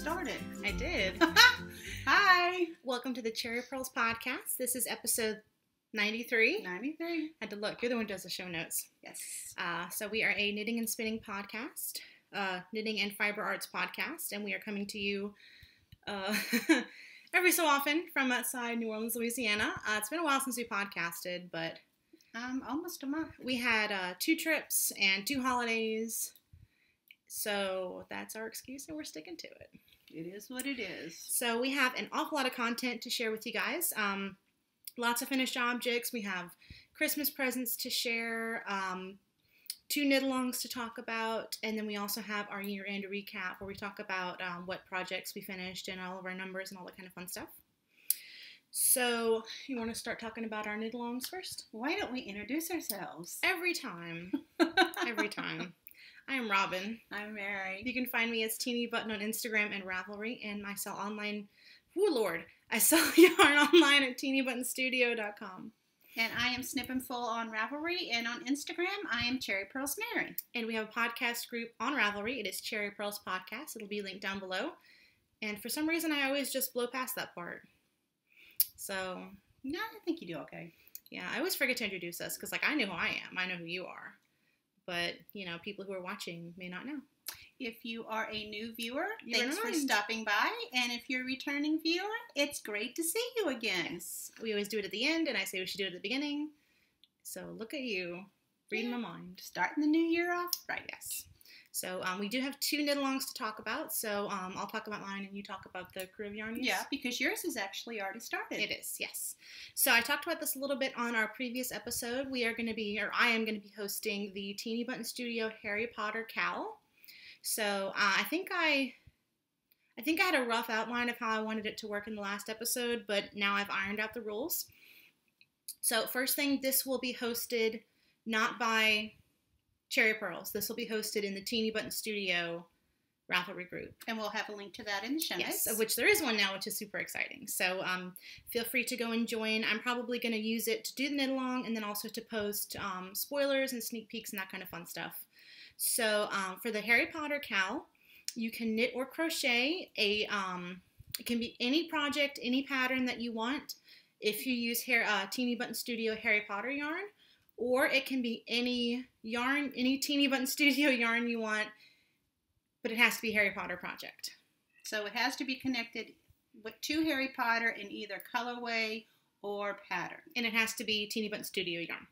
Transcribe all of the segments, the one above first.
started. I did. Hi. Welcome to the Cherry Purls podcast. This is episode 93. 93. Had to look. You're the one who does the show notes. Yes. So we are a knitting and spinning podcast, knitting and fiber arts podcast, and we are coming to you every so often from outside New Orleans, Louisiana. It's been a while since we podcasted, but Almost a month. we had 2 trips and 2 holidays, so that's our excuse, and we're sticking to it. It is what it is. So we have an awful lot of content to share with you guys. Lots of finished objects. We have Christmas presents to share, 2 knit-alongs to talk about, and then we also have our year-end recap where we talk about what projects we finished and all of our numbers and all that kind of fun stuff. So you want to start talking about our knit-alongs first? Why don't we introduce ourselves? Every time. Every time. I am Robin. I'm Mary. You can find me as Teeny Button on Instagram and Ravelry, and I sell online. Ooh, Lord. I sell yarn online at teennybuttonstudio.com. And I am Snippin' Full on Ravelry, and on Instagram, I am Cherry Purls Mary. And we have a podcast group on Ravelry. It is Cherry Purls Podcast. It'll be linked down below. And for some reason, I always just blow past that part. So, No, I think you do okay. yeah, I always forget to introduce us because, I know who I am. I know who you are. But, people who are watching may not know. If you are a new viewer, You're thanks for in mind. stopping by. And if you're a returning viewer, it's great to see you again. Yes. We always do it at the end, and I say we should do it at the beginning. So, look at you. Reading my mind. Starting the new year off right. Yes. So, we do have 2 knit-alongs to talk about. So, I'll talk about mine, and you talk about the Krewe of Yarn II. Yeah, because yours is actually already started. It is, yes. So, I talked about this a little bit on our previous episode. I am going to be hosting the Teeny Button Studio Harry Potter Cowl. So, I think I had a rough outline of how I wanted it to work in the last episode, but now I've ironed out the rules. So, first thing, this will be hosted not by Cherry Purls. This will be hosted in the Teeny Button Studio Ravelry group. And we'll have a link to that in the show notes. Yes, of which there is one now, which is super exciting. So feel free to go and join. I'm probably going to use it to do the knit-along and then also to post spoilers and sneak peeks and that kind of fun stuff. So for the Harry Potter cowl, you can knit or crochet it can be any project, any pattern that you want if you use Teeny Button Studio Harry Potter yarn, or it can be any yarn, any Teeny Button Studio yarn you want, but it has to be Harry Potter project. So it has to be connected to Harry Potter in either colorway or pattern. And it has to be Teeny Button Studio yarn.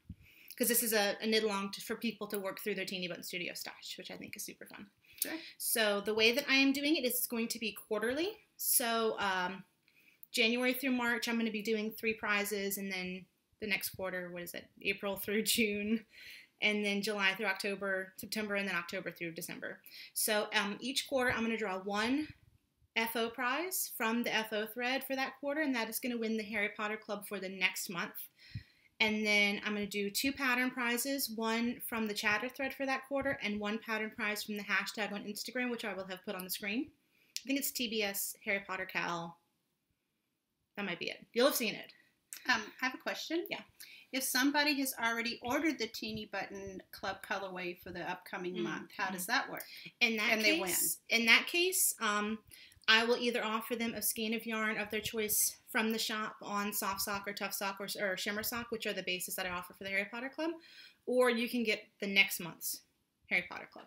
Because this is a knit-along for people to work through their Teeny Button Studio stash, which I think is super fun. Sure. So the way that I am doing it is it's going to be quarterly. So January through March, I'm going to be doing 3 prizes, and then the next quarter, April through June, and then July through October, September, and then October through December. So each quarter, I'm going to draw 1 FO prize from the FO thread for that quarter, and that is going to win the Harry Potter Club for the next month. And then I'm going to do 2 pattern prizes, 1 from the chatter thread for that quarter, and 1 pattern prize from the hashtag on Instagram, which I will have put on the screen. I think it's TBS Harry Potter Cowl. That might be it. You'll have seen it. I have a question. Yeah. If somebody has already ordered the Teeny Button Club colorway for the upcoming month, how does that work? In that case, I will either offer them a skein of yarn of their choice from the shop on Soft Sock or Tough Sock or Shimmer Sock, which are the bases that I offer for the Harry Potter Club, or you can get the next month's Harry Potter Club.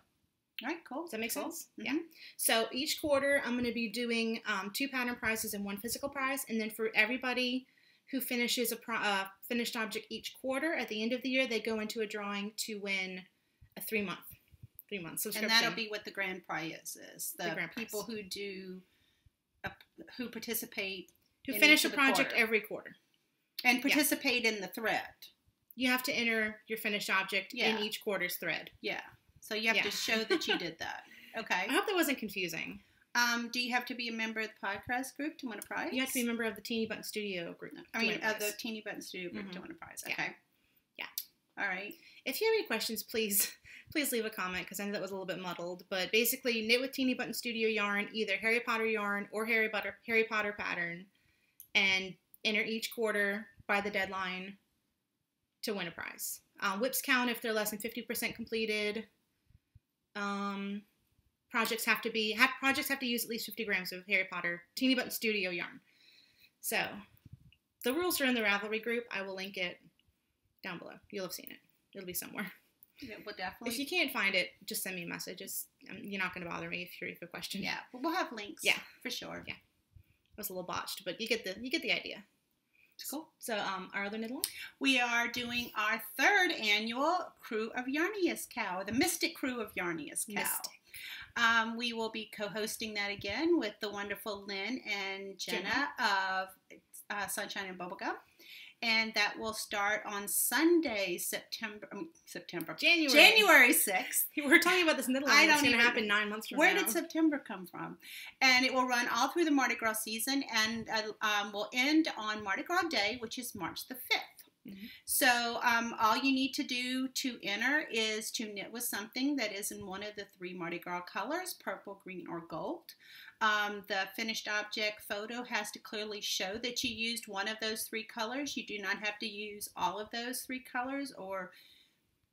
All right, cool. Does that make sense? Mm-hmm. Yeah. So each quarter, I'm going to be doing 2 pattern prizes and 1 physical prize, and then for everybody who finishes a finished object each quarter, at the end of the year, they go into a drawing to win a 3-month subscription. And that'll be what the grand prize is. The grand people prize. who participate. Who finish a project every quarter. And participate in the thread. You have to enter your finished object in each quarter's thread. Yeah. So you have to show that you did that. Okay. I hope that wasn't confusing. Do you have to be a member of the podcast group to win a prize? You have to be a member of the Teeny Button Studio group. The Teeny Button Studio group to win a prize. Okay. Yeah. All right. If you have any questions, please leave a comment because I know that was a little bit muddled. But basically, knit with Teeny Button Studio yarn, either Harry Potter yarn or Harry Potter pattern, and enter each quarter by the deadline to win a prize. Whips count if they're less than 50% completed. projects have to use at least 50 grams of Harry Potter Teeny Button Studio yarn. So the rules are in the Ravelry group. I will link it down below. You'll have seen it. It'll be somewhere. Yeah, well, definitely. If you can't find it, just send me a message. You're not going to bother me if you have a question. Yeah, but we'll have links. Yeah, for sure. Yeah, it was a little botched, but you get the idea. Cool. So, our other knit along? We are doing our 3rd annual Krewe of Yarniest Cow, the Mystic Krewe of Yarniest Cow. We will be co-hosting that again with the wonderful Lynn and Jenna of Sunshine and Bubblegum. And that will start on Sunday, January 6th. We're talking about this knit along. It's going to happen 9 months from now. Where did September come from? And it will run all through the Mardi Gras season and will end on Mardi Gras Day, which is March the 5th. Mm-hmm. So all you need to do to enter is to knit with something that is in one of the 3 Mardi Gras colors, purple, green, or gold. The finished object photo has to clearly show that you used one of those 3 colors. You do not have to use all of those 3 colors or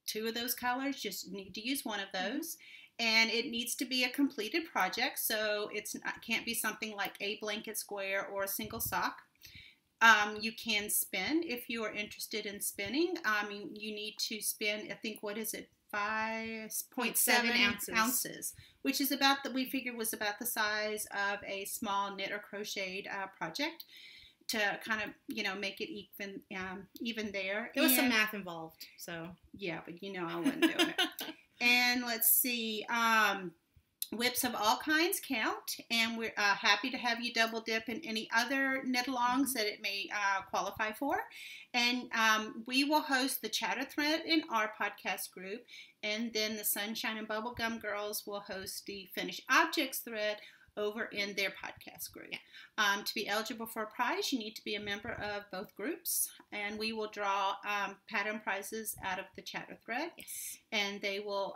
2 of those colors. Just need to use one of those. And it needs to be a completed project, so it can't be something like a blanket square or a single sock. You can spin if you are interested in spinning. You need to spin, I think, what is it? 5.7 ounces, which is we figured was about the size of a small knit or crocheted project to kind of, make it even there. There was some math involved, so. Yeah, but I wouldn't do it. And let's see, whips of all kinds count, and we're happy to have you double dip in any other knit-alongs that it may qualify for. And we will host the chatter thread in our podcast group, and then the Sunshine and Bubblegum girls will host the finished objects thread over in their podcast group. Yeah. To be eligible for a prize, you need to be a member of both groups, and we will draw pattern prizes out of the chatter thread. Yes. And they will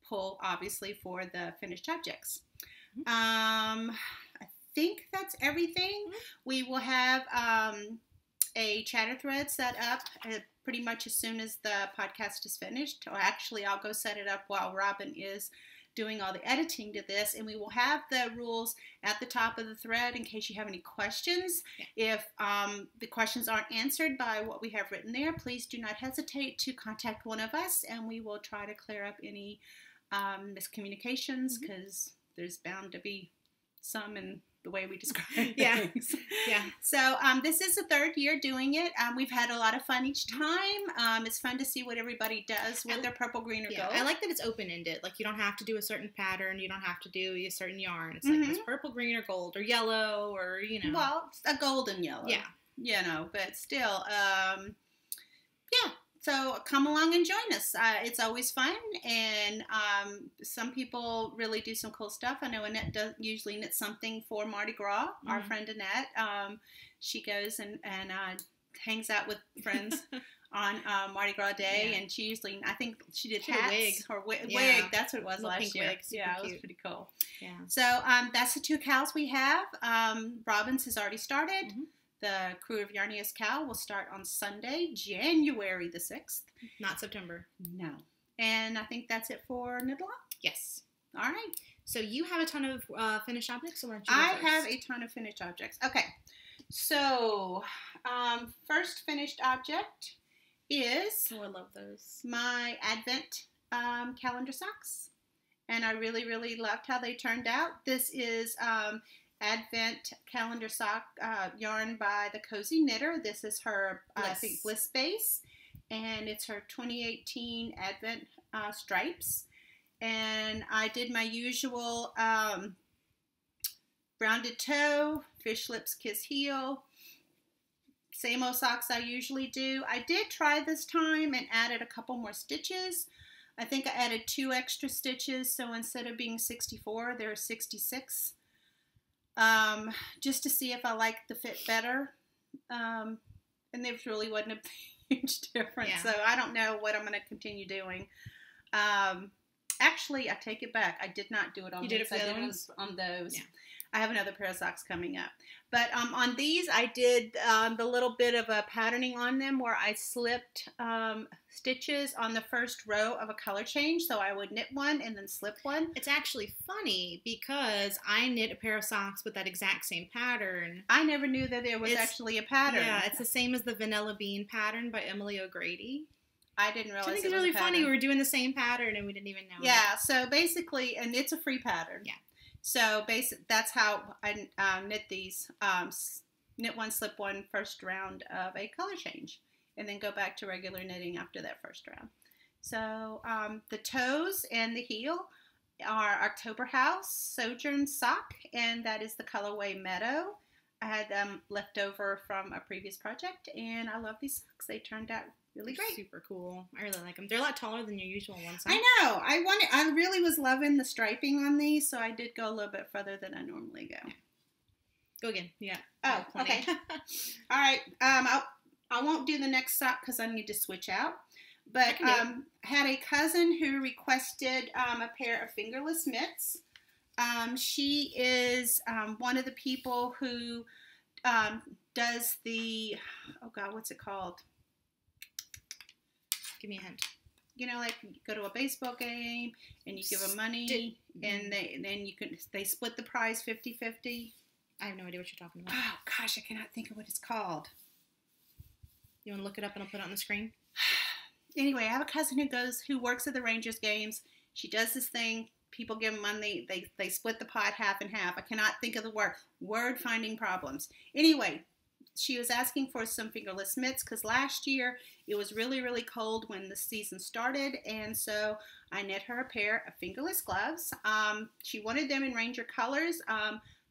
pull, obviously, for the finished objects. I think that's everything. We will have a chatter thread set up pretty much as soon as the podcast is finished. Or actually, I'll go set it up while Robin is doing all the editing to this, and we will have the rules at the top of the thread in case you have any questions. Yeah. If the questions aren't answered by what we have written there, please do not hesitate to contact one of us, and we will try to clear up any miscommunications, because there's bound to be some in the way we describe things. Yeah. So this is the 3rd year doing it. We've had a lot of fun each time. It's fun to see what everybody does with their purple, green, or gold. I like that it's open-ended. Like, you don't have to do a certain pattern. You don't have to do a certain yarn. It's like it's purple, green, or gold, or yellow, or, Well, a golden yellow. Yeah. But still, yeah. So come along and join us. It's always fun, and some people really do some cool stuff. I know Annette usually knits something for Mardi Gras. Our friend Annette, she goes and hangs out with friends on Mardi Gras Day, and she usually, I think she did hats or wig. That's what it was last year. Yeah, it was pretty cool. Yeah. So that's the 2 cows we have. Robin's has already started. The Krewe of Yarniest Cow will start on Sunday, January the 6th. Not September. No. And I think that's it for knit along? Yes. All right. So you have a ton of finished objects, so why don't you go first? Have a ton of finished objects. Okay. So, first finished object is... Oh, I love those. My Advent calendar socks. And I really, really loved how they turned out. This is... Advent calendar sock yarn by the Cozy Knitter. This is her Bliss base, and it's her 2018 Advent stripes. And I did my usual rounded toe, fish lips, kiss heel, same old socks I usually do. I did try this time and added a couple more stitches. I think I added 2 extra stitches, so instead of being 64, there are 66. Just to see if I liked the fit better. And there really wasn't a huge difference. Yeah. So I don't know what I'm going to continue doing. Actually, I take it back. I did not do it on these. You did it for the other ones? On those. Yeah. I have another pair of socks coming up. But on these, I did the little bit of a patterning on them where I slipped stitches on the first row of a color change. So I would knit one and then slip one. It's actually funny because I knit a pair of socks with that exact same pattern. I never knew that there was actually a pattern. Yeah, it's the same as the Vanilla Bean pattern by Emily O'Grady. I didn't realize I think it's really funny. We were doing the same pattern and we didn't even know. Yeah, so basically, and it's a free pattern. Yeah. So that's how I knit these. Knit one, slip one, first round of a color change, and then go back to regular knitting after that first round. So the toes and the heel are October House Sojourn sock, and that is the colorway Meadow. I had them left over from a previous project, and I love these socks. They turned out really great. Super cool. I really like them. They're a lot taller than your usual ones. I know. I really was loving the striping on these, so I did go a little bit further than I normally go. Go again. Yeah. Oh, okay. All right. I won't do the next sock because I need to switch out. But had a cousin who requested a pair of fingerless mitts. She is one of the people who does the, oh God, what's it called? Give me a hint. You know, like you go to a baseball game and you give them money and they split the prize 50-50. I have no idea what you're talking about. Oh gosh, I cannot think of what it's called. You want to look it up and I'll put it on the screen? Anyway, I have a cousin who works at the Rangers games. She does this thing. People give them money. They split the pot half and half. I cannot think of the word. Word finding problems. Anyway, she was asking for some fingerless mitts because last year it was really, really cold when the season started, and so I knit her a pair of fingerless gloves. She wanted them in Ranger colors.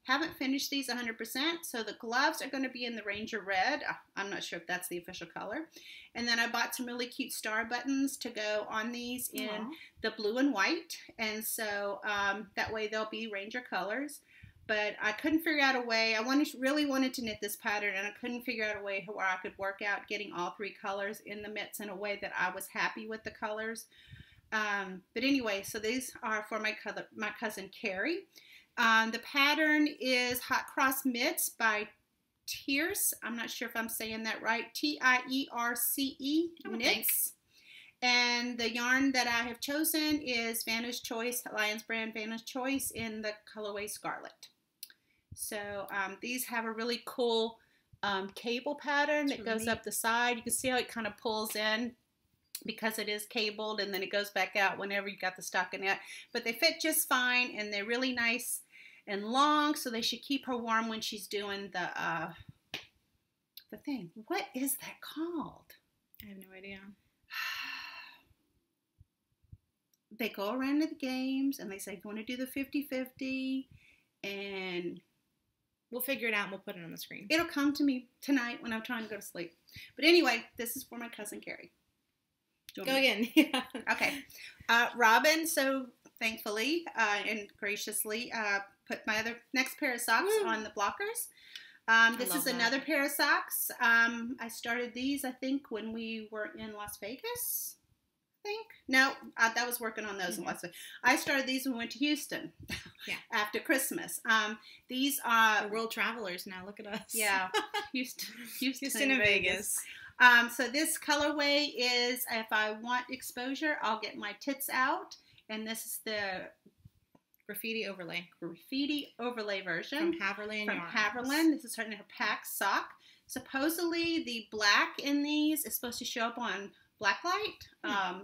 Haven't finished these 100%, so the gloves are going to be in the Ranger red. I'm not sure if that's the official color. And then I bought some really cute star buttons to go on these in the blue and white, and so that way they'll be Ranger colors. But I couldn't figure out a way. I really wanted to knit this pattern, and I couldn't figure out a way where I could work out getting all three colors in the mitts in a way that I was happy with the colors. But anyway, so these are for my cousin Carrie. The pattern is Hot Cross Mitts by Tierce. I'm not sure if I'm saying that right. Tierce Knits. And the yarn that I have chosen is Vanna's Choice, Lions Brand Vanna's Choice in the colorway Scarlet. So these have a really cool cable pattern that goes up the side. You can see how it kind of pulls in because it is cabled, and then it goes back out whenever you got the stockinette. But they fit just fine, and they're really nice and long, so they should keep her warm when she's doing the thing. What is that called? I have no idea. They go around to the games, and they say, you want to do the 50-50, and we'll figure it out, and we'll put it on the screen. It'll come to me tonight when I'm trying to go to sleep. But anyway, this is for my cousin Carrie. Go again. Yeah. Okay. Robin, so thankfully and graciously put my next pair of socks on the blockers. This is another pair of socks. I started these, I think, when we were in Las Vegas. No, that was working on those in Las Vegas. I started these when we went to Houston. Yeah. After Christmas. These are we're world travelers now. Look at us. Yeah. Houston and Vegas. So this colorway is, if I want exposure, I'll get my tits out. And this is the graffiti overlay version. From Haverland. This is her pack sock. Supposedly the black in these is supposed to show up on black light.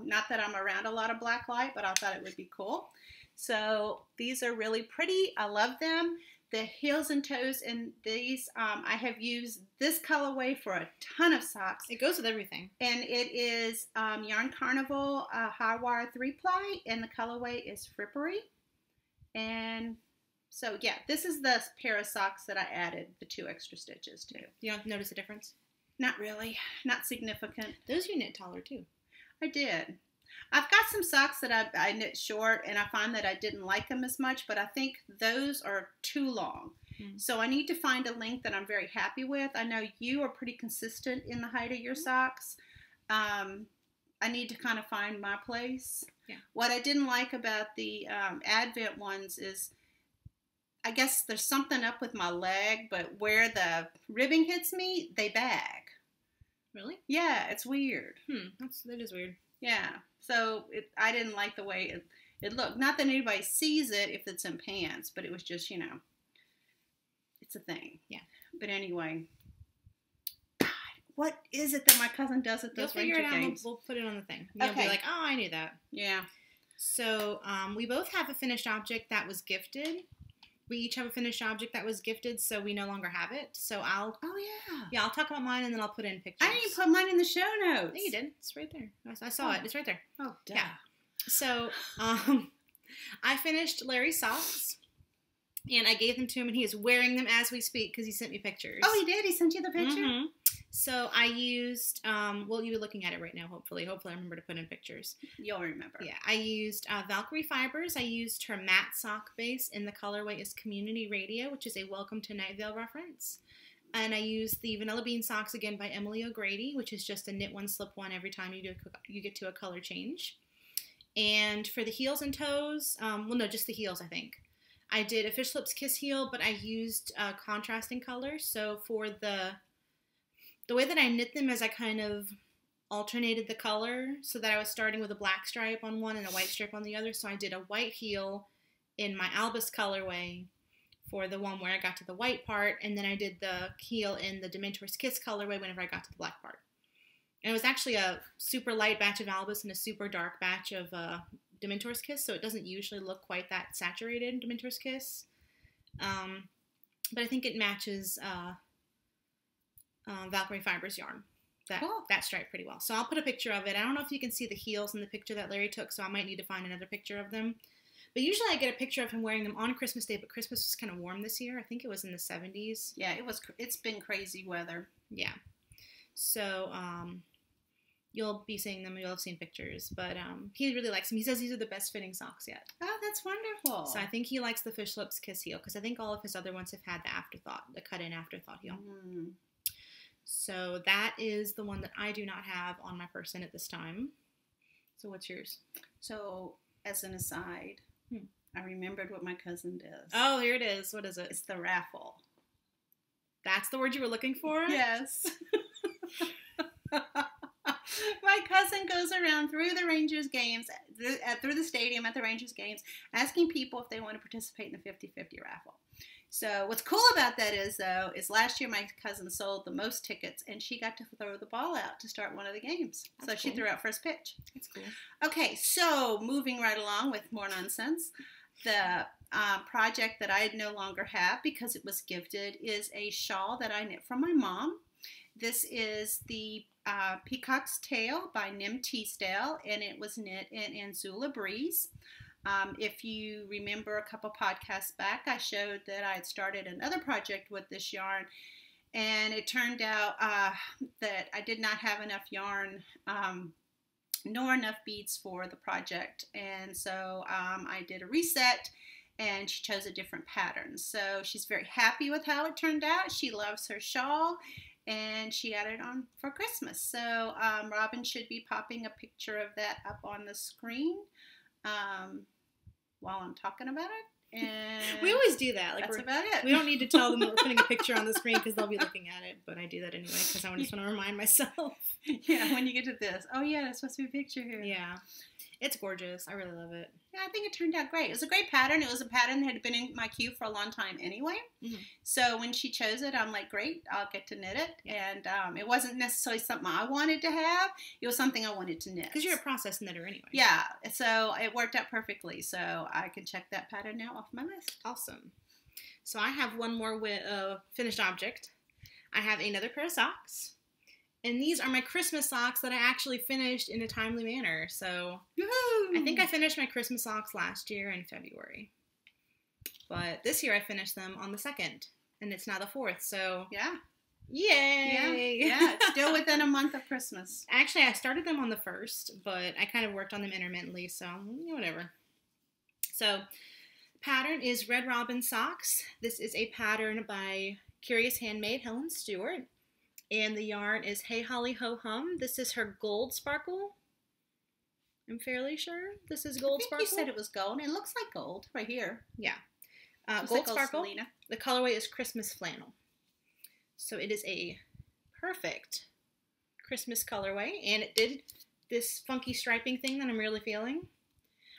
Not that I'm around a lot of black light, but I thought it would be cool. So these are really pretty. I love them. The heels and toes in these, I have used this colorway for a ton of socks. It goes with everything. And it is Yarn Carnival High Wire 3-ply, and the colorway is Frippery. And so, yeah, this is the pair of socks that I added the 2 extra stitches to. You don't notice a difference? Not really. Not significant. Those you knit taller, too. I did. I've got some socks that I knit short, and I find that I didn't like them as much, but I think those are too long. So I need to find a length that I'm very happy with. I know you are pretty consistent in the height of your socks. I need to kind of find my place. Yeah. What I didn't like about the Advent ones is I guess there's something up with my leg, but where the ribbing hits me, they bag. Really? Yeah, it's weird. That is weird. Yeah, so I didn't like the way it looked. Not that anybody sees it if it's in pants, but it was just, it's a thing. Yeah. But anyway, God, what is it that my cousin does at those Ranger games? You'll figure it out. We'll put it on the thing. You'll be like, oh, I knew that. Yeah. So we both have a finished object that was gifted. We each have a finished object that was gifted, so we no longer have it. So I'll... Oh, yeah. Yeah, I'll talk about mine, and then I'll put in pictures. I didn't even put mine in the show notes. Yeah, you did. It's right there. I saw it. It's right there. Oh, duh. Yeah. So, I finished Larry's socks, and I gave them to him, and he is wearing them as we speak because he sent me pictures. Oh, he did? He sent you the picture? Mm-hmm. So I used, well, you're looking at it right now, hopefully. Hopefully I remember to put in pictures. You'll remember. Yeah, I used Valkyrie Fibers. I used her matte sock base, and the colorway is Community Radio, which is a Welcome to Night Vale reference. And I used the Vanilla Bean socks again by Emily O'Grady, which is just a knit one, slip one every time you get to a color change. And for the heels and toes, well, no, just the heels, I think. I did a Fish Lips Kiss heel, but I used contrasting colors. So for the way that I knit them is I kind of alternated the color so that I was starting with a black stripe on one and a white stripe on the other. So I did a white heel in my Albus colorway for the one where I got to the white part, and then I did the heel in the Dementor's Kiss colorway whenever I got to the black part. And it was actually a super light batch of Albus and a super dark batch of Dementor's Kiss, so it doesn't usually look quite that saturated, Dementor's Kiss. But I think it matches Valkyrie Fibers yarn, that stripe pretty well. So I'll put a picture of it. I don't know if you can see the heels in the picture that Larry took, so I might need to find another picture of them. But usually I get a picture of him wearing them on Christmas Day, but Christmas was kind of warm this year. I think it was in the 70s. Yeah, it's been crazy weather. Yeah. So you'll be seeing them. You'll have seen pictures. But he really likes them. He says these are the best fitting socks yet. Oh, that's wonderful. So I think he likes the Fish Lips Kiss heel because I think all of his other ones have had the afterthought, the cut-in afterthought heel. Mm. So that is the one that I do not have on my person at this time. So what's yours? So as an aside, I remembered what my cousin does. Oh, here it is. What is it? It's the raffle. That's the word you were looking for? Yes. My cousin goes around through the Rangers games, through the stadium at the Rangers games, asking people if they want to participate in the 50-50 raffle. So what's cool about that is, though, is last year my cousin sold the most tickets, and she got to throw the ball out to start one of the games. That's so cool. She threw out first pitch. That's cool. Okay, so moving right along with more nonsense, the project that I no longer have because it was gifted is a shawl that I knit from my mom. This is the Peacock's Tail by Nim Teasdale, and it was knit in Anzula Breeze. If you remember a couple podcasts back, I showed that I had started another project with this yarn, and it turned out that I did not have enough yarn nor enough beads for the project, and so I did a reset, and she chose a different pattern. So she's very happy with how it turned out. She loves her shawl, and she got it on for Christmas. So Robin should be popping a picture of that up on the screen while I'm talking about it. And we always do that. That's about it. We don't need to tell them that we're putting a picture on the screen because they'll be looking at it, but I do that anyway because I just want to remind myself. Yeah, when you get to this. Oh, yeah, there's supposed to be a picture here. Yeah. It's gorgeous. I really love it. Yeah, I think it turned out great. It was a great pattern. It was a pattern that had been in my queue for a long time anyway. Mm-hmm. So when she chose it, I'm like, great, I'll get to knit it. Yeah. And it wasn't necessarily something I wanted to have. It was something I wanted to knit. Because you're a process knitter anyway. Yeah, so it worked out perfectly. So I can check that pattern now off my list. Awesome. So I have one more finished object. I have another pair of socks. And these are my Christmas socks that I actually finished in a timely manner. So Woo-hoo! I think I finished my Christmas socks last year in February. But this year I finished them on the 2nd. And it's now the 4th. So yeah. Yay! Yeah, it's still within a month of Christmas. Actually, I started them on the 1st. But I kind of worked on them intermittently. So whatever. So pattern is Red Robin Socks. This is a pattern by Curious Handmade Helen Stewart. And the yarn is Hey Holly Ho Hum. This is her gold sparkle. I'm fairly sure this is gold sparkle. You said it was gold. It looks like gold right here. Yeah. Gold Sparkle. Selena. The colorway is Christmas Flannel. So it is a perfect Christmas colorway, and it did this funky striping thing that I'm really feeling.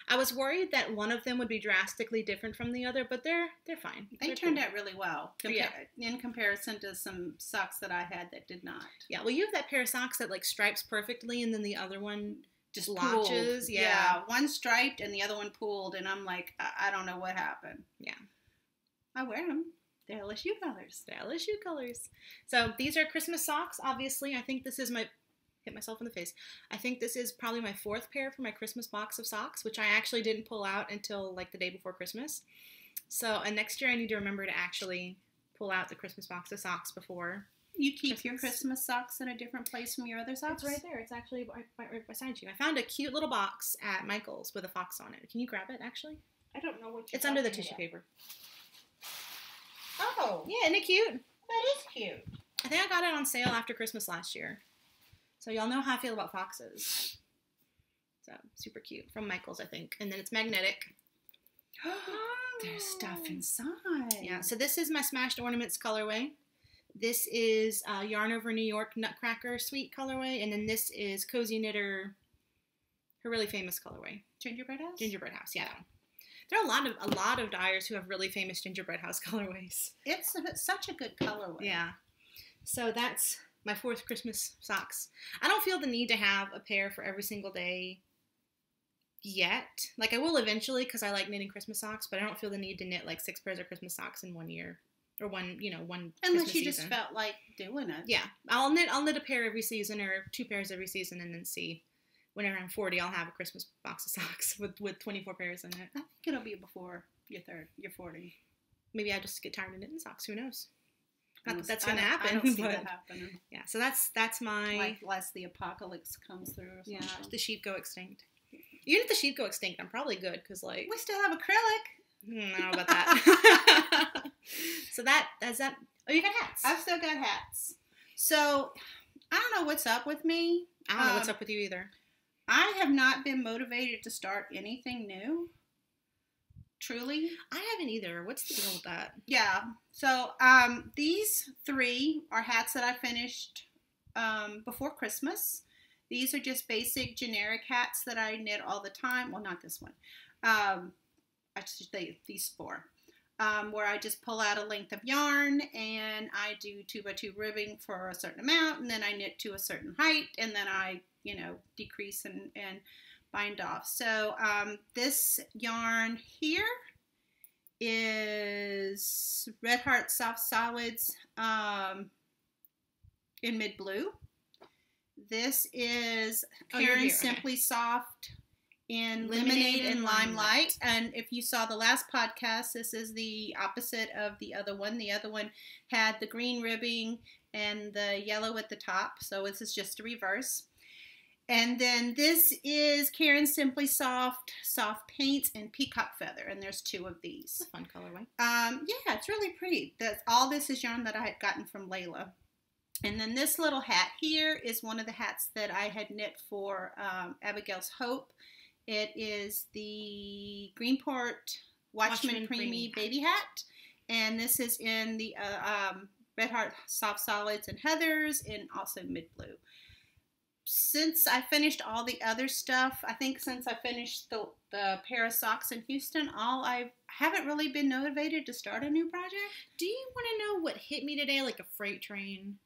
I was worried that one of them would be drastically different from the other, but they're fine. They turned out really well in comparison to some socks that I had that did not. Yeah, well, you have that pair of socks that like stripes perfectly, and then the other one just lodges. Yeah, one striped and the other one pulled, and I'm like, I don't know what happened. Yeah. I wear them. They're LSU colors. They're LSU colors. So these are Christmas socks, obviously. I think this is hit myself in the face. I think this is probably my 4th pair for my Christmas box of socks, which I actually didn't pull out until like the day before Christmas. So, and next year I need to remember to actually pull out the Christmas box of socks before. You keep your Christmas socks in a different place from your other socks? It's right there. It's actually right beside you. I found a cute little box at Michael's with a fox on it. Can you grab it, actually? I don't know what it's under the tissue paper. Oh. Yeah, isn't it cute? That is cute. I think I got it on sale after Christmas last year. So y'all know how I feel about foxes. So, super cute. From Michael's, I think. And then it's magnetic. There's stuff inside. Yeah, so this is my Smashed Ornaments colorway. This is Yarn Over New York Nutcracker Sweet colorway. And then this is Cozy Knitter, her really famous colorway. Gingerbread House? Gingerbread House, yeah, that one. There are a lot of dyers who have really famous Gingerbread House colorways. It's such a good colorway. Yeah. So that's my 4th Christmas socks. I don't feel the need to have a pair for every single day yet. Like, I will eventually because I like knitting Christmas socks, but I don't feel the need to knit like 6 pairs of Christmas socks in 1 year. Or one unless Christmas you season. just felt like doing it. Yeah. I'll knit a pair every season or 2 pairs every season and then see. Whenever I'm 40, I'll have a Christmas box of socks with 24 pairs in it. I think it'll be before you're 40. Maybe I just get tired of knitting socks. Who knows? Not that that's going to happen. I don't see that happening. Yeah, so that's my... Like, unless the apocalypse comes through or something. Yeah, the sheep go extinct. Even if the sheep go extinct, I'm probably good, because, like... We still have acrylic. I don't know about that. So that's that... Oh, you got hats. I've still got hats. So, I don't know what's up with me. I don't know what's up with you either. I have not been motivated to start anything new. Truly. I haven't either. What's the deal with that? Yeah. So, these 3 are hats that I finished before Christmas. These are just basic generic hats that I knit all the time. Well, not this one. I should say these 4. Where I just pull out a length of yarn and I do 2x2 ribbing for a certain amount, and then I knit to a certain height, and then I decrease and bind off. So this yarn here is Red Heart Soft Solids in mid blue. This is Karen Simply Soft in Lemonade and Limelight. And if you saw the last podcast, this is the opposite of the other one. The other one had the green ribbing and the yellow at the top. So this is just a reverse. And then this is Karen Simply Soft Paints and Peacock Feather. And there's 2 of these. That's a fun colorway. Yeah, it's really pretty. All this is yarn that I had gotten from Layla. And then this little hat here is one of the hats that I had knit for Abigail's Hope. It is the Greenport Watchman Preemie baby hat. And this is in the Red Heart Soft Solids and Heathers, and also mid blue. Since I finished all the other stuff, I think since I finished the pair of socks in Houston, I haven't really been motivated to start a new project. Do you want to know what hit me today like a freight train?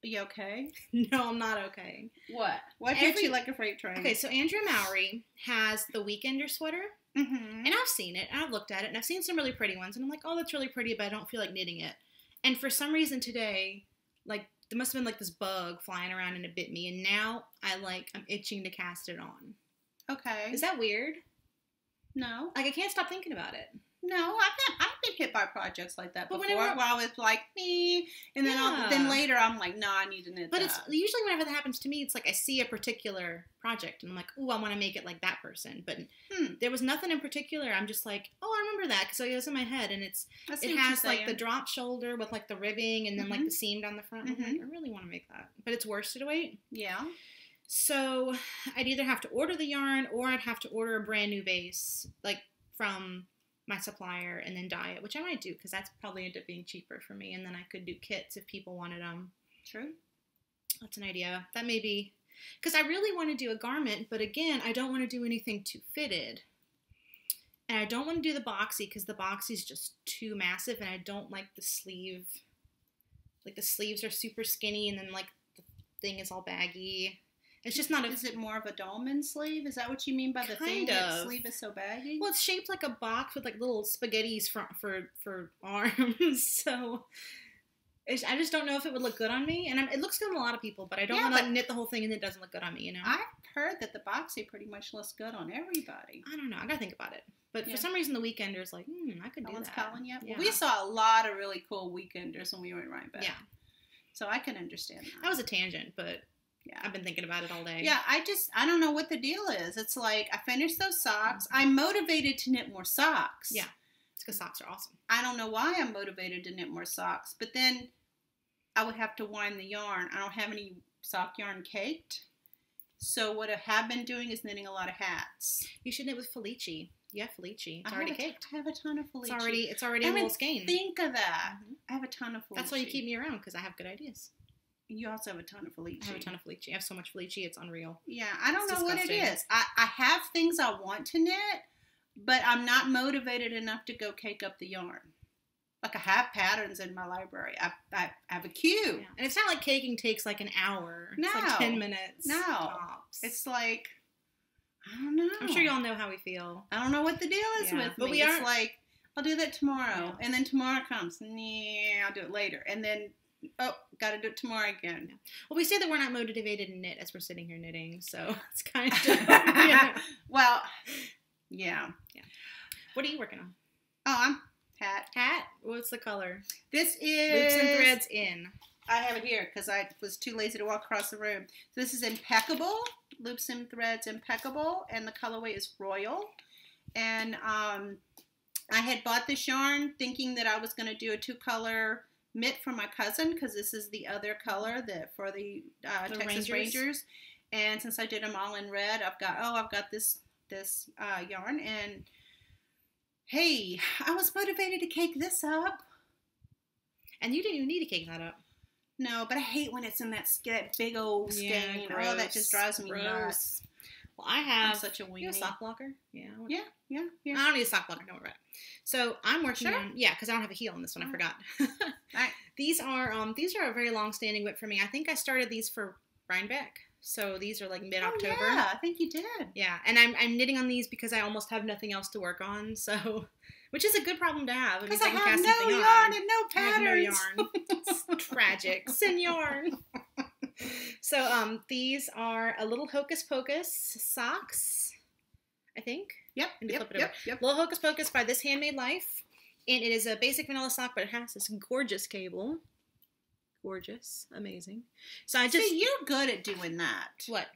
Are you okay? No, I'm not okay. What? What hit you like a freight train? Okay, so Andrea Mowry has the Weekender sweater. Mm-hmm. And I've seen it, and I've looked at it, and I've seen some really pretty ones, and I'm like, oh, that's really pretty, but I don't feel like knitting it. And for some reason today, like, there must have been, like, this bug flying around and it bit me, and now I'm itching to cast it on. Okay. Is that weird? No. Like, I can't stop thinking about it. No, I've been hit by projects like that before, where I was like, me, and then later I'm like, no, I need to knit that. It's usually whenever that happens to me, it's like I see a particular project, and I'm like, ooh, I want to make it like that person. But there was nothing in particular. I'm just like, oh, I remember that, because it was in my head, and it has like the drop shoulder with like the ribbing, and then like the seam down the front. I'm like, I really want to make that, but it's worsted weight. Yeah. So I'd either have to order the yarn, or I'd have to order a brand new base, like from my supplier and then dye it, which I might do because that's probably end up being cheaper for me. And then I could do kits if people wanted them. True. That's an idea. That may be, because I really want to do a garment, but again, I don't want to do anything too fitted. And I don't want to do the boxy because the boxy is just too massive and I don't like the sleeve. Like the sleeves are super skinny and then like the thing is all baggy. It's just not a... Is it more of a dolman sleeve? Is that what you mean by the thing that sleeve is so baggy? Well, it's shaped like a box with like little spaghettis for arms. So I just don't know if it would look good on me. And it looks good on a lot of people, but I don't want to knit the whole thing and it doesn't look good on me, you know? I've heard that the boxy pretty much looks good on everybody. I don't know. I gotta think about it. But for some reason, the Weekender's like, I could do that. No one's calling yet? Yeah. Well, we saw a lot of really cool Weekenders when we were in Rhinebeck. Yeah. So I can understand that. That was a tangent, but yeah, I've been thinking about it all day. Yeah, I don't know what the deal is. It's like, I finished those socks. I'm motivated to knit more socks. Yeah. It's because socks are awesome. I don't know why I'm motivated to knit more socks, but then I would have to wind the yarn. I don't have any sock yarn caked. So what I have been doing is knitting a lot of hats. You should knit with Felici. Yeah, Felici. It's already caked. I have a ton of Felici. It's already a little skein. Think of that. Mm-hmm. I have a ton of Felici. That's why you keep me around, because I have good ideas. You also have a ton of Felici. I have a ton of Felici. I have so much Felici, it's unreal. Yeah, I don't know what it is. I have things I want to knit, but I'm not motivated enough to go cake up the yarn. Like, I have patterns in my library. I have a queue. Yeah. And it's not like caking takes like an hour. No. It's like 10 minutes. No. Tops. It's like, I don't know. I'm sure you all know how we feel. I don't know what the deal is with but me. It's like, I'll do that tomorrow. Yeah. And then tomorrow comes. Nah, I'll do it later. And then, got to do it tomorrow again. Yeah. Well, we say that we're not motivated to knit as we're sitting here knitting. So it's kind of, Well, yeah. What are you working on? Oh, I'm hat. What's the color? This is Loops and Threads in. I have it here because I was too lazy to walk across the room. So this is Impeccable, Loops and Threads Impeccable, and the colorway is Royal. And I had bought this yarn thinking that I was going to do a 2-color mitt for my cousin because this is the other color for the Texas Rangers. And since I did them all in red, I've got this yarn. And hey, I was motivated to cake this up. And you didn't even need to cake that up. No, but I hate when it's in that big old skein. Oh, that just drives me nuts. Well, I'm such a weenie. You have a sock blocker? Yeah. Yeah. I don't need a sock blocker. Don't worry about it. So I'm working on, because I don't have a heel on this one. I forgot. Right. These are a very long-standing whip for me. I think I started these for Rhinebeck. So these are like mid-October. Oh, yeah, I think you did. Yeah, and I'm knitting on these because I almost have nothing else to work on. So, which is a good problem to have. Because I have no yarn and no patterns. I have no yarn. It's tragic. Send yarn. So these are a little Hocus Pocus socks, I think. Yep. Little Hocus Pocus by This Handmade Life. And it is a basic vanilla sock, but it has this gorgeous cable. Gorgeous. Amazing. So you're good at doing that. What?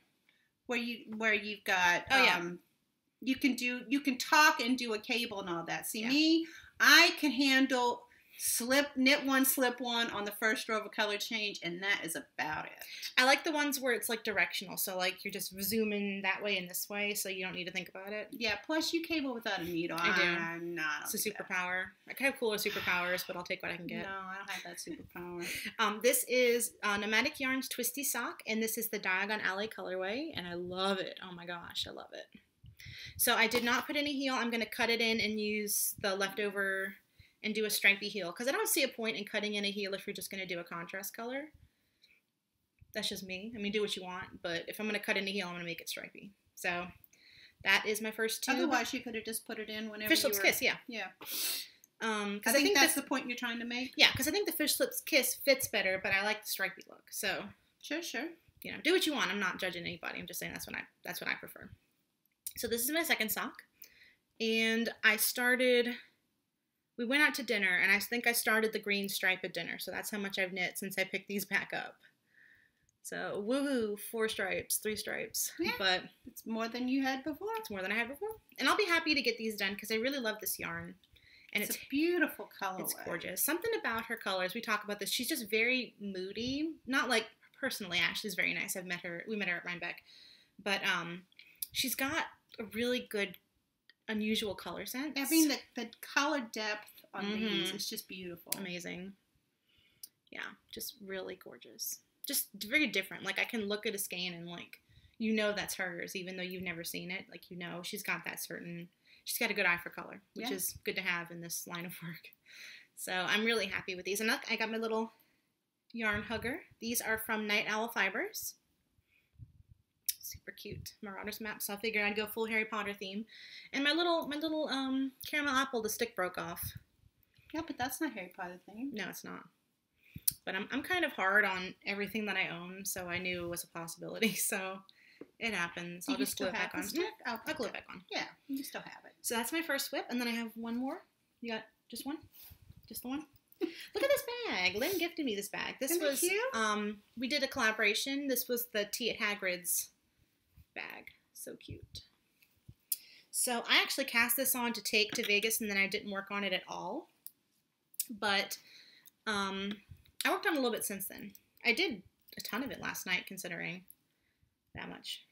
Where you've got you can talk and do a cable and all that. See me, I can handle knit one, slip one on the first row of a color change, and that is about it. I like the ones where it's like directional, so like you're just zooming that way and this way, so you don't need to think about it. Yeah, plus you cable without a needle. I do. It's a superpower. I could have cooler superpowers, but I'll take what I can get. No, I don't have that superpower. This is Nomadic Yarns Twisty Sock, and this is the Diagon Alley colorway, and I love it. Oh my gosh, I love it. So I did not put any heel. I'm going to cut it in and use the leftover and do a stripy heel, because I don't see a point in cutting in a heel if you're just going to do a contrast color. That's just me. I mean, do what you want, but if I'm going to cut in a heel, I'm going to make it stripy. So that is my first tube. Otherwise, you could have just put it in whenever Fish Lips Kiss, yeah. Yeah. I think that's the point you're trying to make. Yeah, because I think the Fish Lips Kiss fits better, but I like the stripy look. So sure. You know, do what you want. I'm not judging anybody. I'm just saying that's what I prefer. So this is my second sock, and we went out to dinner, and I think I started the green stripe at dinner, so that's how much I've knit since I picked these back up. So, woohoo, 4 stripes, 3 stripes. Yeah, but it's more than you had before. It's more than I had before. And I'll be happy to get these done, because I really love this yarn. And it's a beautiful color. It's gorgeous. Something about her colors, we talk about this, she's just very moody. Not like, personally, Ashley's very nice. We met her at Rhinebeck. But she's got a really good unusual color sense. I mean, the color depth on these is just beautiful. Amazing. Yeah, just really gorgeous. Just very different. Like, I can look at a skein and, like, you know that's hers, even though you've never seen it. Like, you know she's got that certain... She's got a good eye for color, which is good to have in this line of work. So I'm really happy with these. And look, I got my little yarn hugger. These are from Night Owl Fibers. Super cute. Marauder's Map. So I figured I'd go full Harry Potter theme. And my little caramel apple, the stick broke off. Yeah, but that's not Harry Potter theme. No, it's not. But I'm kind of hard on everything that I own, so I knew it was a possibility. So it happens. I'll just glue it back on. I'll glue it back on. Yeah, you still have it. So that's my first whip, and then I have one more. You got just one? Just the one? Look at this bag. Lynn gifted me this bag. This was cute? We did a collaboration. This was the Tea at Hagrid's bag. So cute. So I actually cast this on to take to Vegas, and then I didn't work on it at all. But I worked on it a little bit since then. I did a ton of it last night, considering that much.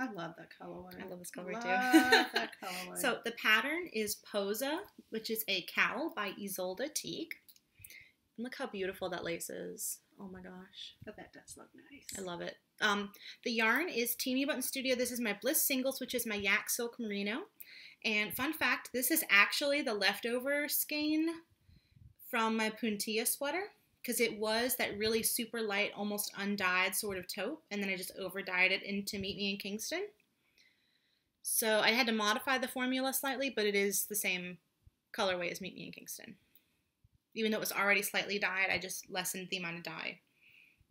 I love that colorway. I love this colorway too. Love that colorway. So the pattern is Posa, which is a cowl by Isolde Teague. And look how beautiful that lace is. Oh my gosh. But that does look nice. I love it. The yarn is Teeny Button Studio. This is my Bliss Singles, which is my Yak Silk Merino. And fun fact, this is actually the leftover skein from my Puntilla sweater, because it was that really super light, almost undyed sort of taupe, and then I just over-dyed it into Meet Me in Kingston. So I had to modify the formula slightly, but it is the same colorway as Meet Me in Kingston. Even though it was already slightly dyed, I just lessened the amount of dye.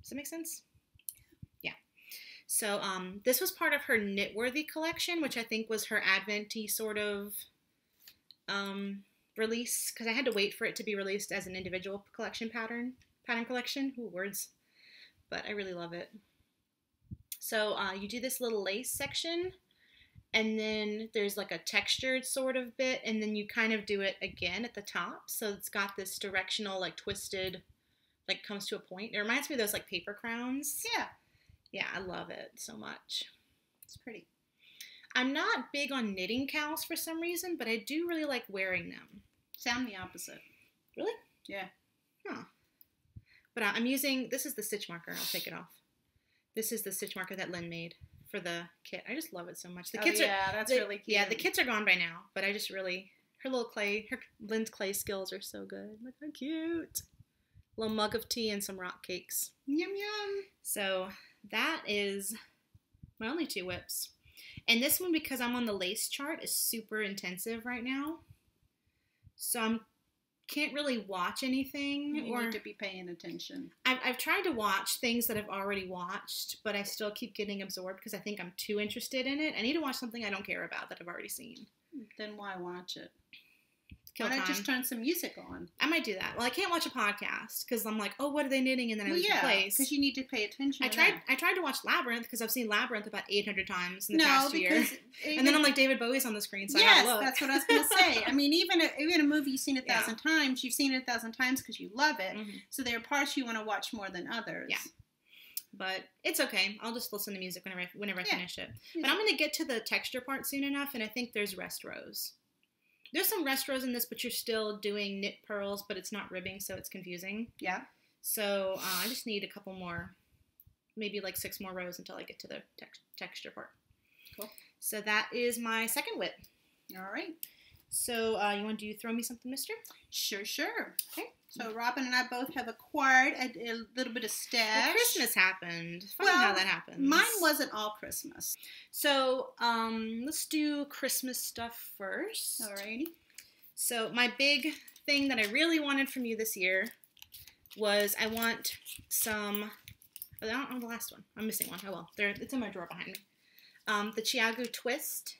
Does that make sense? Yeah. So this was part of her Knitworthy collection, which I think was her Advent-y sort of release, because I had to wait for it to be released as an individual collection pattern collection. Ooh, words. But I really love it. So you do this little lace section, and then there's like a textured sort of bit, and then you kind of do it again at the top. So it's got this directional, like twisted, like comes to a point. It reminds me of those like paper crowns. Yeah. Yeah, I love it so much. It's pretty. I'm not big on knitting cowls for some reason, but I do really like wearing them. Sound the opposite. Really? Yeah. Huh. But I'm using, this is the stitch marker. I'll take it off. This is the stitch marker that Lynn made for the kit. I just love it so much. The kits that's really cute. Yeah, the kits are gone by now, but I just really, Lynn's clay skills are so good. Look how cute. A little mug of tea and some rock cakes. Yum, yum. So that is my only 2 whips. And this one, because I'm on the lace chart, is super intensive right now. So I can't really watch anything. You need to be paying attention. I've tried to watch things that I've already watched, but I still keep getting absorbed because I think I'm too interested in it. I need to watch something I don't care about that I've already seen. Then why watch it? Kill Why time. not just turn some music on? I might do that. Well, I can't watch a podcast because I'm like, oh, what are they knitting? And then I lose the place. Because you need to pay attention. I tried to watch Labyrinth because I've seen Labyrinth about 800 times in the past year. And then I'm like, David Bowie's on the screen, so I gotta look. That's what I was going to say. I mean, even a movie you've seen 1,000 times, you've seen it 1,000 times because you love it. Mm-hmm. So there are parts you want to watch more than others. Yeah. But it's okay. I'll just listen to music whenever I finish it. But I'm going to get to the texture part soon enough, and I think there's rest rows. There's some rest rows in this, but you're still doing knit purls, but it's not ribbing, so it's confusing. Yeah. So I just need a couple more, maybe like 6 more rows until I get to the texture part. Cool. So that is my second whip. All right. So you want to throw me something, mister? Sure. Okay. So Robin and I both have acquired a little bit of stash. Well, Christmas happened. Funny how that happens. Mine wasn't all Christmas. So let's do Christmas stuff first. Alrighty. So my big thing that I really wanted from you this year was I want some. I don't know the last one. I'm missing one. Oh well, it's in my drawer behind me. The Chakra Twist.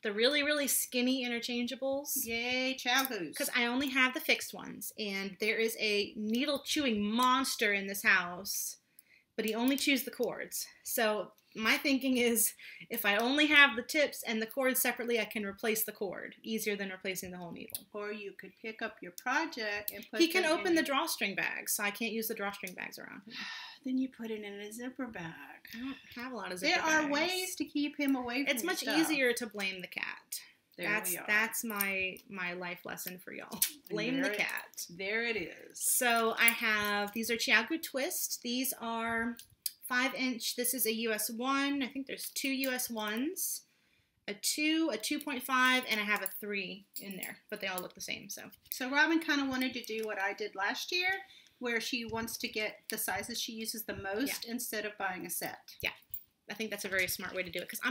The really, really skinny interchangeables. Yay, Chakras. Because I only have the fixed ones. And there is a needle-chewing monster in this house. But he only chews the cords. So my thinking is, if I only have the tips and the cords separately, I can replace the cord. Easier than replacing the whole needle. Or you could pick up your project and put He can open the drawstring bags, so I can't use the drawstring bags around him. Then you put it in a zipper bag. I don't have a lot of zipper bags. There are ways to keep him away from It's much stuff. easier to blame the cat. That's my life lesson for y'all. Blame the cat. There it is. So I have, these are Chakra Twists. These are 5-inch. This is a US 1. I think there's 2 US 1s. A 2, a 2.5, and I have a 3 in there. But they all look the same, so. So Robin kind of wanted to do what I did last year, where she wants to get the sizes she uses the most instead of buying a set. Yeah. I think that's a very smart way to do it. Because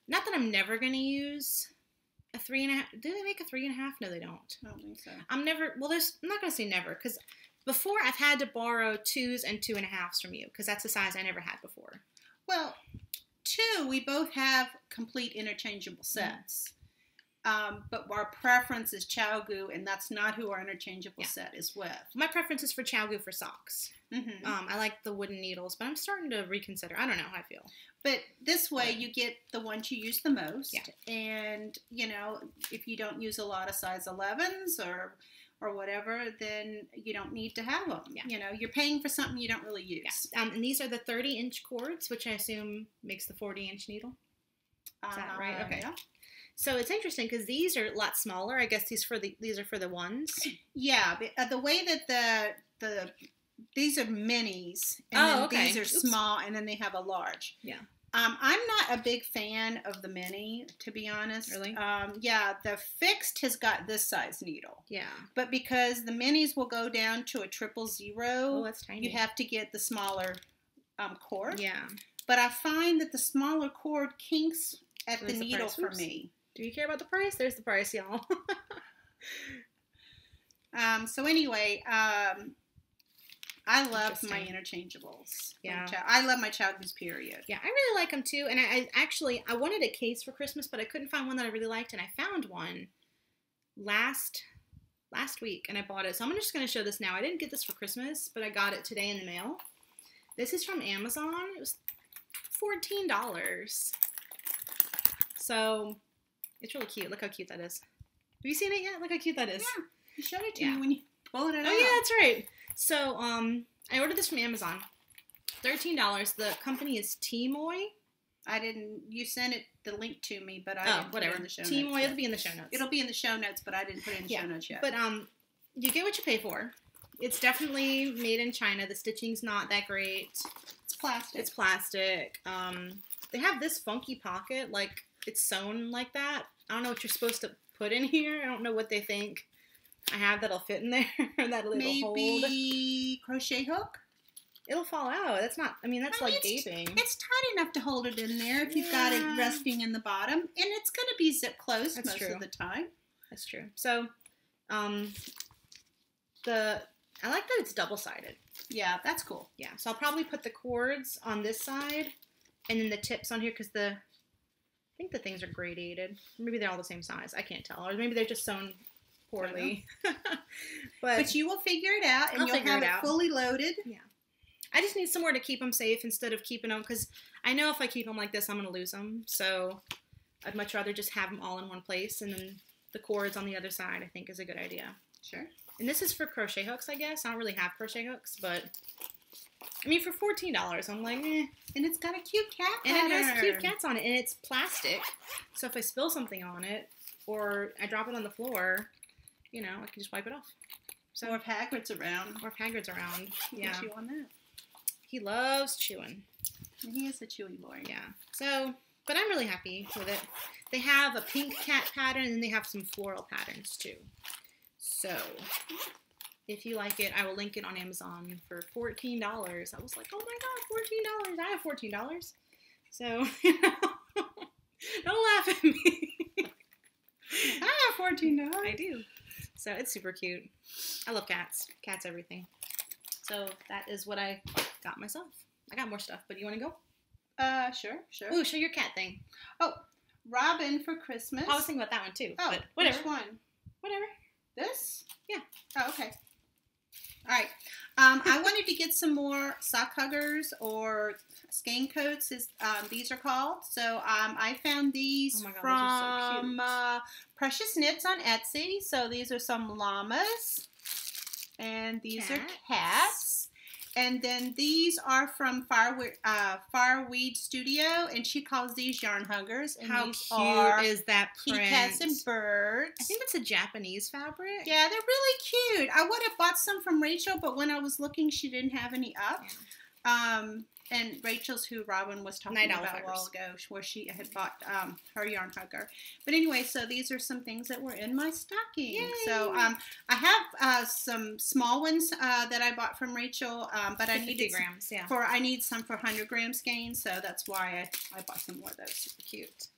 not that I'm never going to use a 3.5. Do they make a 3.5? No, they don't. I don't think so. I'm not going to say never. Because before I've had to borrow 2s and 2.5s from you. Because that's a size I never had before. Well, 2, we both have complete interchangeable sets. But our preference is Chowgoo, and that's not who our interchangeable set is with. My preference is for Chowgoo for socks. Mm-hmm. I like the wooden needles, but I'm starting to reconsider. I don't know how I feel. But this way, you get the ones you use the most. Yeah. And, if you don't use a lot of size 11s or whatever, then you don't need to have them. Yeah. You're paying for something you don't really use. Yeah. And these are the 30-inch cords, which I assume makes the 40-inch needle. Is that right? Okay. Yeah. So it's interesting because these are a lot smaller. I guess these are for the ones. Yeah. The way that these are minis, and then these are small, and then they have a large. Yeah. I'm not a big fan of the mini, to be honest. Really? Yeah, the fixed has got this size needle. Yeah. But because the minis will go down to a 000, oh, that's tiny. You have to get the smaller cord. Yeah. But I find that the smaller cord kinks at the needle for me. Do you care about the price? There's the price, y'all. So anyway, I love my interchangeables. Yeah. I love my Chowgoos, period. Yeah, I really like them too. And I wanted a case for Christmas, but I couldn't find one that I really liked. And I found one last week, and I bought it. So I'm just going to show this now. I didn't get this for Christmas, but I got it today in the mail. This is from Amazon. It was $14. So it's really cute. Look how cute that is. Have you seen it yet? Look how cute that is. Yeah. You showed it to me when you pulled it out. Oh, yeah, that's right. So, I ordered this from Amazon. $13. The company is Tmoy. You sent the link to me, but I didn't put it in the show notes. Tmoy, it'll be in the show notes. It'll be in the show notes, but I didn't put it in the show notes yet. But, you get what you pay for. It's definitely made in China. The stitching's not that great. It's plastic. They have this funky pocket, like, it's sewn like that. I don't know what you're supposed to put in here. I don't know what they think I have that'll fit in there. That it'll hold. Maybe crochet hook? It'll fall out. That's like gaping. It's tight enough to hold it in there if you've got it resting in the bottom. And it's going to be zip closed most of the time. That's true. So, I like that it's double-sided. Yeah, that's cool. Yeah, so I'll probably put the cords on this side and then the tips on here because I think the things are gradated. Maybe they're all the same size. I can't tell. Or maybe they're just sewn poorly. but you will figure it out, and you'll have it fully loaded. Yeah. I just need somewhere to keep them safe instead of keeping them, because I know if I keep them like this, I'm going to lose them. So I'd much rather just have them all in one place, and then the cords on the other side, I think, is a good idea. Sure. And this is for crochet hooks, I guess. I don't really have crochet hooks, but I mean, for $14, I'm like, eh. And it's got a cute cat pattern. And it has cute cats on it, and it's plastic. So if I spill something on it, or I drop it on the floor, I can just wipe it off. So, or if Hagrid's around. Yeah. Chew on that. He loves chewing. And he is a chewy boy. Yeah. So, but I'm really happy with it. They have a pink cat pattern, and they have some floral patterns, too. So, if you like it, I will link it on Amazon for $14. I was like, oh my God, $14. I have $14. So, don't laugh at me. I have $14. I do. So, it's super cute. I love cats. Cats, everything. So, that is what I got myself. I got more stuff, but you want to go? Sure. Ooh, show your cat thing. Oh, Robin for Christmas. I was thinking about that one, too. Oh, but whatever. Which one? Whatever. This? Yeah. Oh, okay. All right. I wanted to get some more sock huggers or skein coats, as these are called. So I found these from Precious Knits on Etsy. So these are some llamas, and these are cats. And then these are from Fireweed Studio, and she calls these yarn huggers. And How these cute is that print? Peacocks and birds. I think it's a Japanese fabric. Yeah, they're really cute. I would have bought some from Rachel, but when I was looking, she didn't have any up. Yeah. And Rachel's who Robin was talking about a while ago, where she had bought her yarn hugger. But anyway, so these are some things that were in my stocking. Yay. So I have some small ones that I bought from Rachel, but I needed 50 grams. Yeah. I need some for 100 gram skeins, so that's why I bought some more of those. Super cute.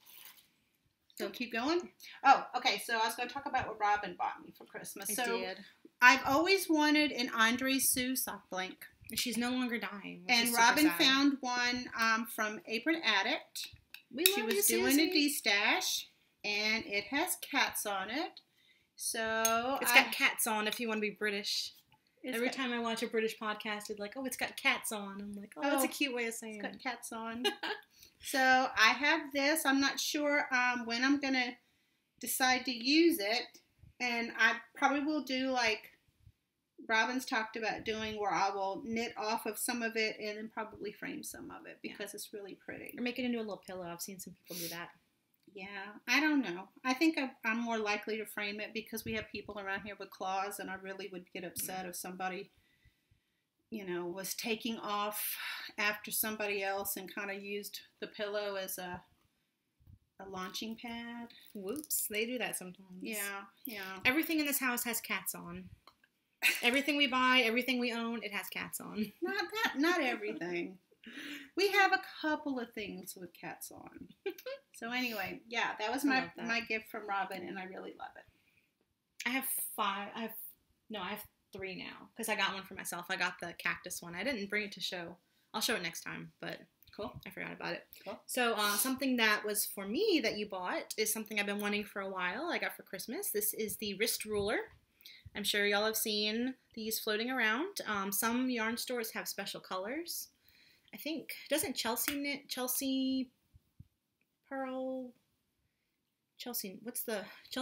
So keep going. Oh, okay. So I was going to talk about what Robin bought me for Christmas. I did. I've always wanted an Andre Sue sock blanket. She's no longer dying. And Robin found one from Apron Addict. She was doing a de-stash, and it has cats on it. So it's got cats on if you want to be British. Every time I watch a British podcast, it's like, oh, it's got cats on. I'm like, oh, that's a cute way of saying it's got cats on. So I have this. I'm not sure when I'm going to decide to use it. And I probably will do like Robin's talked about doing, where I will knit off of some of it and then probably frame some of it because it's really pretty. Or make it into a little pillow. I've seen some people do that. Yeah, I don't know. I think I'm more likely to frame it because we have people around here with claws, and I really would get upset if somebody, was taking off after somebody else and kind of used the pillow as a launching pad. Whoops, they do that sometimes. Yeah. Everything in this house has cats on. Everything we buy, everything we own, it has cats on. Not everything. We have a couple of things with cats on. So anyway, yeah, that was my gift from Robin, and I really love it. I have 3 now because I got one for myself. I got the cactus one. I didn't bring it to show. I'll show it next time, but cool. I forgot about it. Cool. So something that was for me that you bought is something I've been wanting for a while. I got for Christmas. This is the wrist ruler. I'm sure y'all have seen these floating around. Some yarn stores have special colors. I think, doesn't Chelsea knit, Chelsea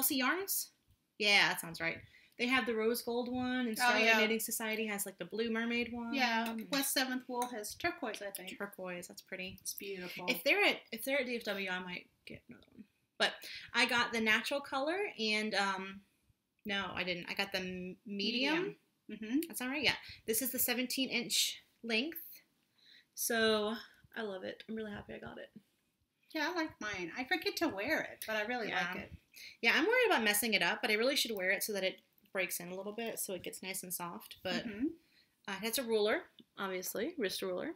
Yarns? Yeah, that sounds right. They have the rose gold one, and Starlight Knitting Society has like the blue mermaid one. Yeah, West 7th Wool has turquoise, I think. Turquoise, that's pretty. It's beautiful. If they're at DFW, I might get another one. But I got the natural color, and no, I didn't. I got the medium. Mm-hmm. That's all right. Yeah, this is the 17-inch length. So I love it. I'm really happy I got it. Yeah, I like mine. I forget to wear it, but I really like it. Yeah, I'm worried about messing it up, but I really should wear it so that it breaks in a little bit so it gets nice and soft. But it has a ruler, obviously, wrist ruler.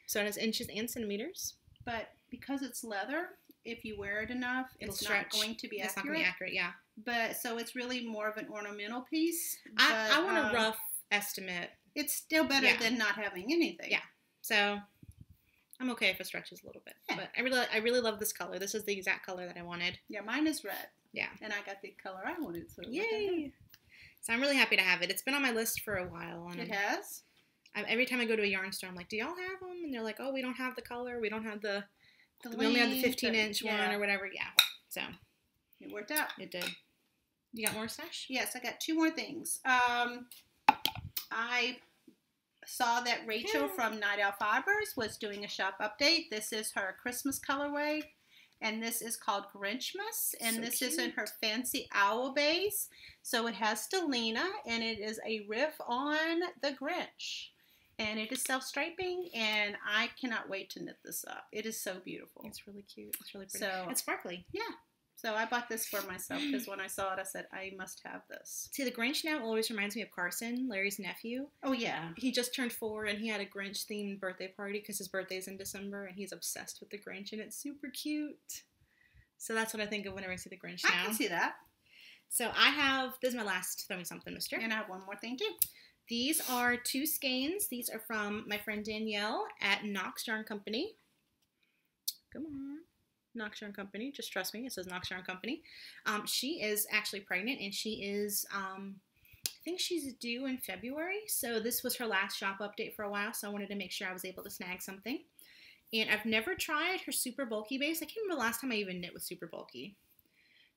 So it has inches and centimeters. But because it's leather, if you wear it enough, it's not going to be accurate. It's not going to be accurate, yeah. But so it's really more of an ornamental piece. I want a rough estimate. It's still better than not having anything. Yeah. So I'm okay if it stretches a little bit. Yeah. But I really love this color. This is the exact color that I wanted. Yeah, mine is red. Yeah. And I got the color I wanted. So yay! So I'm really happy to have it. It's been on my list for a while. And it has? Every time I go to a yarn store, I'm like, do y'all have them? And they're like, oh, we don't have the color. We don't have we only have the 15-inch one or whatever. Yeah. So. It worked out. It did. You got more stash? Yes, I got 2 more things. I saw that Rachel from Night Owl Fibers was doing a shop update. This is her Christmas colorway, and this is called Grinchmas, and this is in her fancy owl base. So it has Stellina, and it is a riff on the Grinch, and it is self-striping, and I cannot wait to knit this up. It is so beautiful. It's really cute. It's really pretty. So it's sparkly. Yeah. So I bought this for myself because when I saw it, I said, I must have this. See, the Grinch now always reminds me of Carson, Larry's nephew. Oh, yeah. He just turned 4, and he had a Grinch-themed birthday party because his birthday's in December, and he's obsessed with the Grinch, and it's super cute. So that's what I think of whenever I see the Grinch now. I can see that. So I have, this is my last Throw Me Something, mister. And I have one more thing, too. These are 2 skeins. These are from my friend Danielle at Nocturne Company. Come on. Nocturne Company. Just trust me. It says Nocturne Company. She is actually pregnant, and she is, I think she's due in February. So this was her last shop update for a while, so I wanted to make sure I was able to snag something. And I've never tried her super bulky base. I can't remember the last time I even knit with super bulky.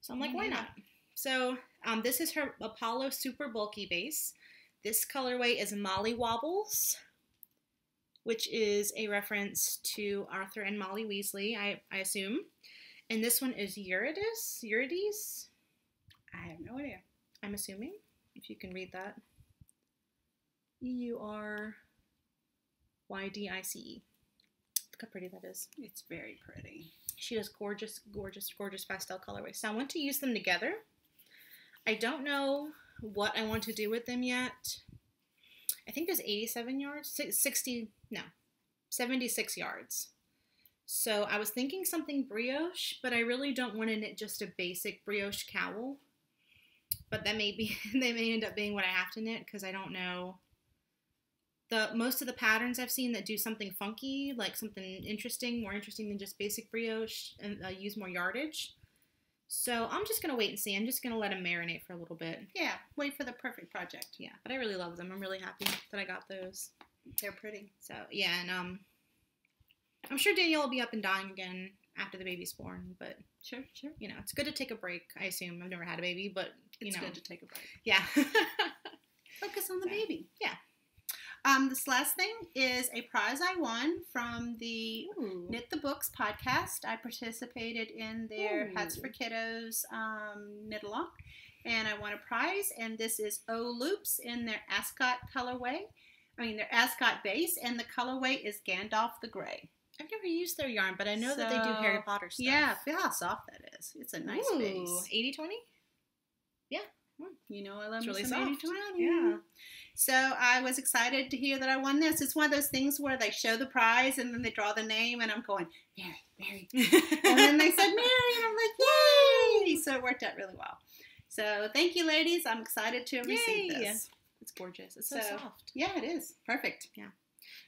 So I'm like, why not? So this is her Apollo super bulky base. This colorway is Molly Wobbles. which is a reference to Arthur and Molly Weasley, I assume. And this one is Eurydice? I have no idea. I'm assuming, if you can read that. Eurydice. Look how pretty that is. It's very pretty. She does gorgeous, gorgeous, gorgeous pastel colorways. So I want to use them together. I don't know what I want to do with them yet. I think there's 87 yards, 76 yards. So I was thinking something brioche, but I really don't want to knit just a basic brioche cowl. But that may end up being what I have to knit because I don't know. Most of the patterns I've seen that do something funky, like something interesting, more interesting than just basic brioche, and use more yardage. So I'm just going to wait and see. I'm just going to let them marinate for a little bit. Yeah, wait for the perfect project. Yeah, but I really love them. I'm really happy that I got those. They're pretty. So, yeah, and I'm sure Danielle will be up and dying again after the baby's born, but Sure. you know, it's good to take a break, I assume. I've never had a baby, but, It's good to take a break. Yeah. Focus on the baby. Yeah. This last thing is a prize I won from the Knit the Books podcast. I participated in their Hats for Kiddos knit along, and I won a prize. And this is O Loops in their Ascot colorway. Their Ascot base, and the colorway is Gandalf the Grey. I've never used their yarn, but I know that they do Harry Potter stuff. Yeah, feel how soft that is. It's a nice base. 80-20? Yeah. You know I love It's really some soft. 80-20. Yeah. So I was excited to hear that I won this. It's one of those things where they show the prize and then they draw the name and I'm going, Mary. And then they said Mary and I'm like, yay! So it worked out really well. So thank you, ladies. I'm excited to receive this. It's gorgeous. It's so soft. Yeah, it is. Perfect. Yeah.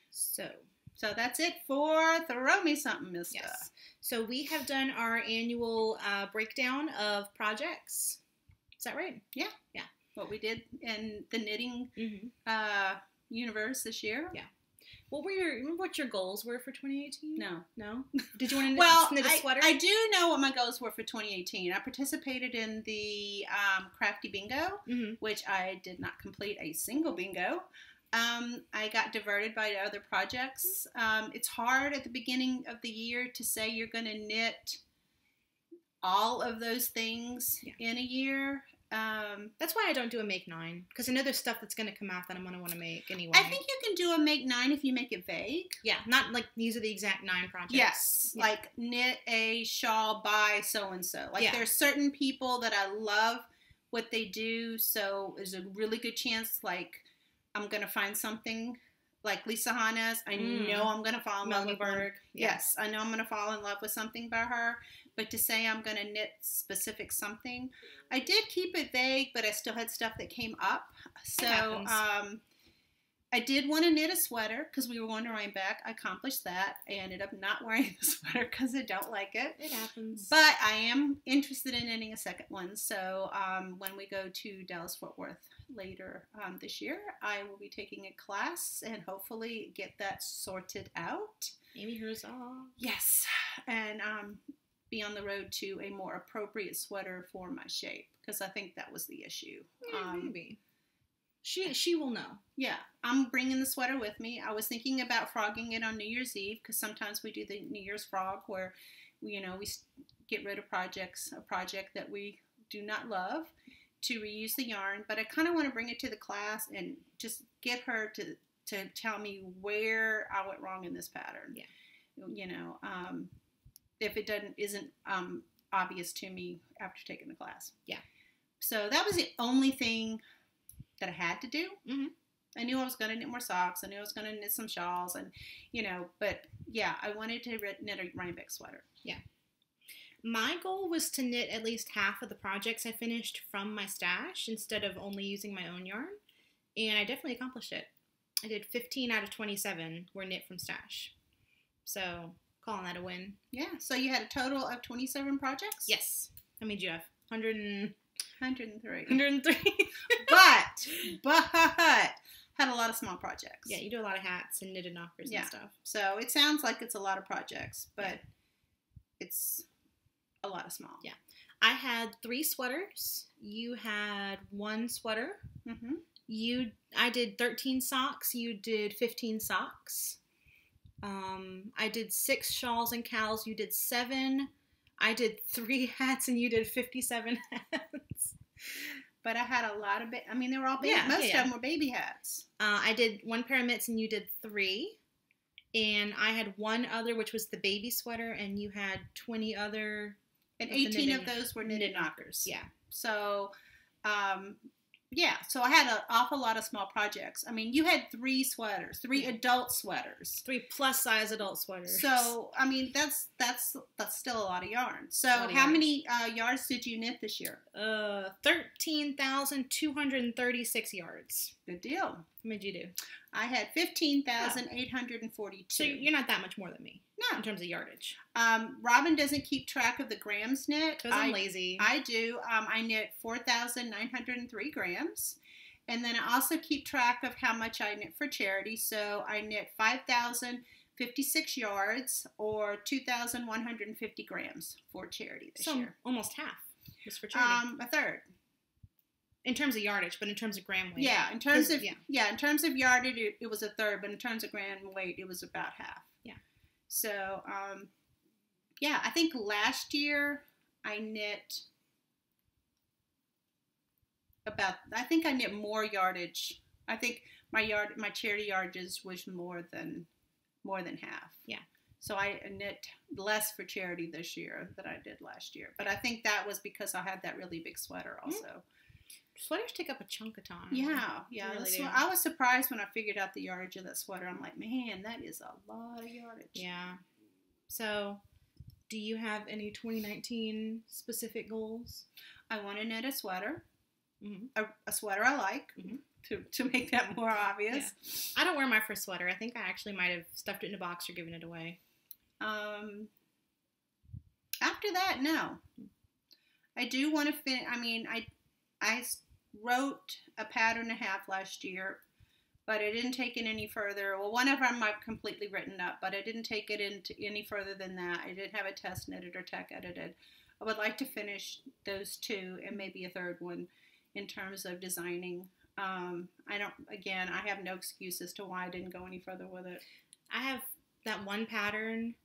So that's it for Throw Me Something, Mister. Yes. So we have done our annual breakdown of projects. Is that right? Yeah. What we did in the knitting universe this year. Yeah. Remember what your goals were for 2018? No. Did you want to knit a sweater? I do know what my goals were for 2018. I participated in the Crafty Bingo, which I did not complete a single bingo. I got diverted by other projects. It's hard at the beginning of the year to say you're going to knit all of those things in a year. That's why I don't do a make 9, because I know there's stuff that's going to come out that I'm going to want to make anyway. I think you can do a make 9 if you make it vague. Yeah, not like these are the exact 9 projects. Yes, like knit a shawl by so-and-so. Like there's certain people that I love what they do, so there's a really good chance like I'm going to find something like Lisa Hanna's. I know I'm going to fall in love with her. Yes, I know I'm going to fall in love with something by her. But to say I'm going to knit specific something, I did keep it vague, but I still had stuff that came up. So I did want to knit a sweater because we were going to Rhinebeck. I accomplished that. I ended up not wearing the sweater because I don't like it. It happens. But I am interested in knitting a second one. So when we go to Dallas-Fort Worth later this year, I will be taking a class and hopefully get that sorted out. Amy Herzog. Yes. And be on the road to a more appropriate sweater for my shape, because I think that was the issue. Maybe. She will know. Yeah, I'm bringing the sweater with me. I was thinking about frogging it on New Year's Eve, because sometimes we do the New Year's frog where, we get rid of a project that we do not love to reuse the yarn. But I kind of want to bring it to the class and just get her to tell me where I went wrong in this pattern. Yeah. If it isn't obvious to me after taking the class. Yeah. So that was the only thing that I had to do. I knew I was going to knit more socks. I knew I was going to knit some shawls, and but yeah, I wanted to knit a Rhinebeck sweater. Yeah. My goal was to knit at least half of the projects I finished from my stash instead of only using my own yarn, and I definitely accomplished it. I did 15 out of 27 were knit from stash. So calling that a win. Yeah. So you had a total of 27 projects? Yes. How many did you have? 103. 103. but had a lot of small projects. Yeah, you do a lot of hats and knitted knockers and stuff. So it sounds like it's a lot of projects, but it's a lot of small. Yeah. I had 3 sweaters. You had 1 sweater. I did 13 socks. You did 15 socks. I did 6 shawls and cows. You did 7. I did 3 hats, and you did 57 hats. But I had a lot of, they were all baby. Yeah, Most of them were baby hats. I did 1 pair of mitts, and you did 3. And I had 1 other, which was the baby sweater, and you had 20 other. And 18 of those were knitted knockers. Yeah. So, so I had an awful lot of small projects. I mean, you had 3 sweaters, 3 adult sweaters. 3 plus-size adult sweaters. So, I mean, that's still a lot of yarn. So, how many yards did you knit this year? 13,236 yards. Good deal. What did you do? I had 15,842. So you're not that much more than me. No. In terms of yardage. Robin doesn't keep track of the grams knit. Because I'm lazy. I do. I knit 4,903 grams. And then I also keep track of how much I knit for charity. So I knit 5,056 yards or 2,150 grams for charity this year. Almost half was for charity. A third. In terms of yardage, but in terms of gram weight. Yeah, in terms of yardage, it was a third, but in terms of gram weight, it was about half. Yeah. So, I think last year I knit I knit more yardage. I think my charity yardage was more than half. Yeah. So I knit less for charity this year than I did last year. But I think that was because I had that really big sweater also. Mm-hmm. Sweaters take up a chunk of time. Yeah. Really I was surprised when I figured out the yardage of that sweater. I'm like, man, that is a lot of yardage. Yeah. So, do you have any 2019 specific goals? I want to knit a sweater. Mm-hmm. A sweater I like, to make that more obvious. Yeah. I don't wear my first sweater. I think I actually might have stuffed it in a box or given it away. After that, no. I do want to finish. I wrote a pattern and a half last year, but I didn't take it any further. Well, one of them I've completely written up, but I didn't take it into any further than that. I didn't have it test knitted or tech edited. I would like to finish those 2 and maybe a third one in terms of designing. I have no excuse as to why I didn't go any further with it. I have that one pattern,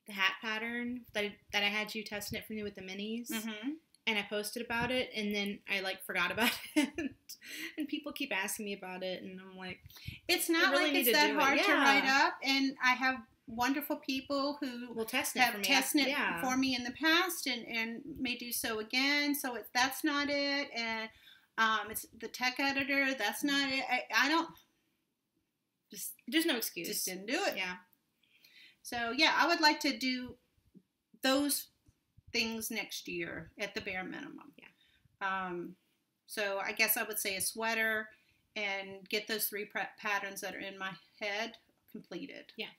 the hat pattern that I had you test knit for me with the minis. Mm-hmm. And I posted about it, and then I, forgot about it. And people keep asking me about it, and I'm like... It's not really like it's that hard to write up, and I have wonderful people who will test knit for me in the past and may do so again. So that's not it, and it's the tech editor, that's not it. I don't... There's no excuse. Just didn't do it. Yeah. So, I would like to do those things next year at the bare minimum. Yeah. So I guess I would say a sweater and get those 3 patterns that are in my head completed. Yeah.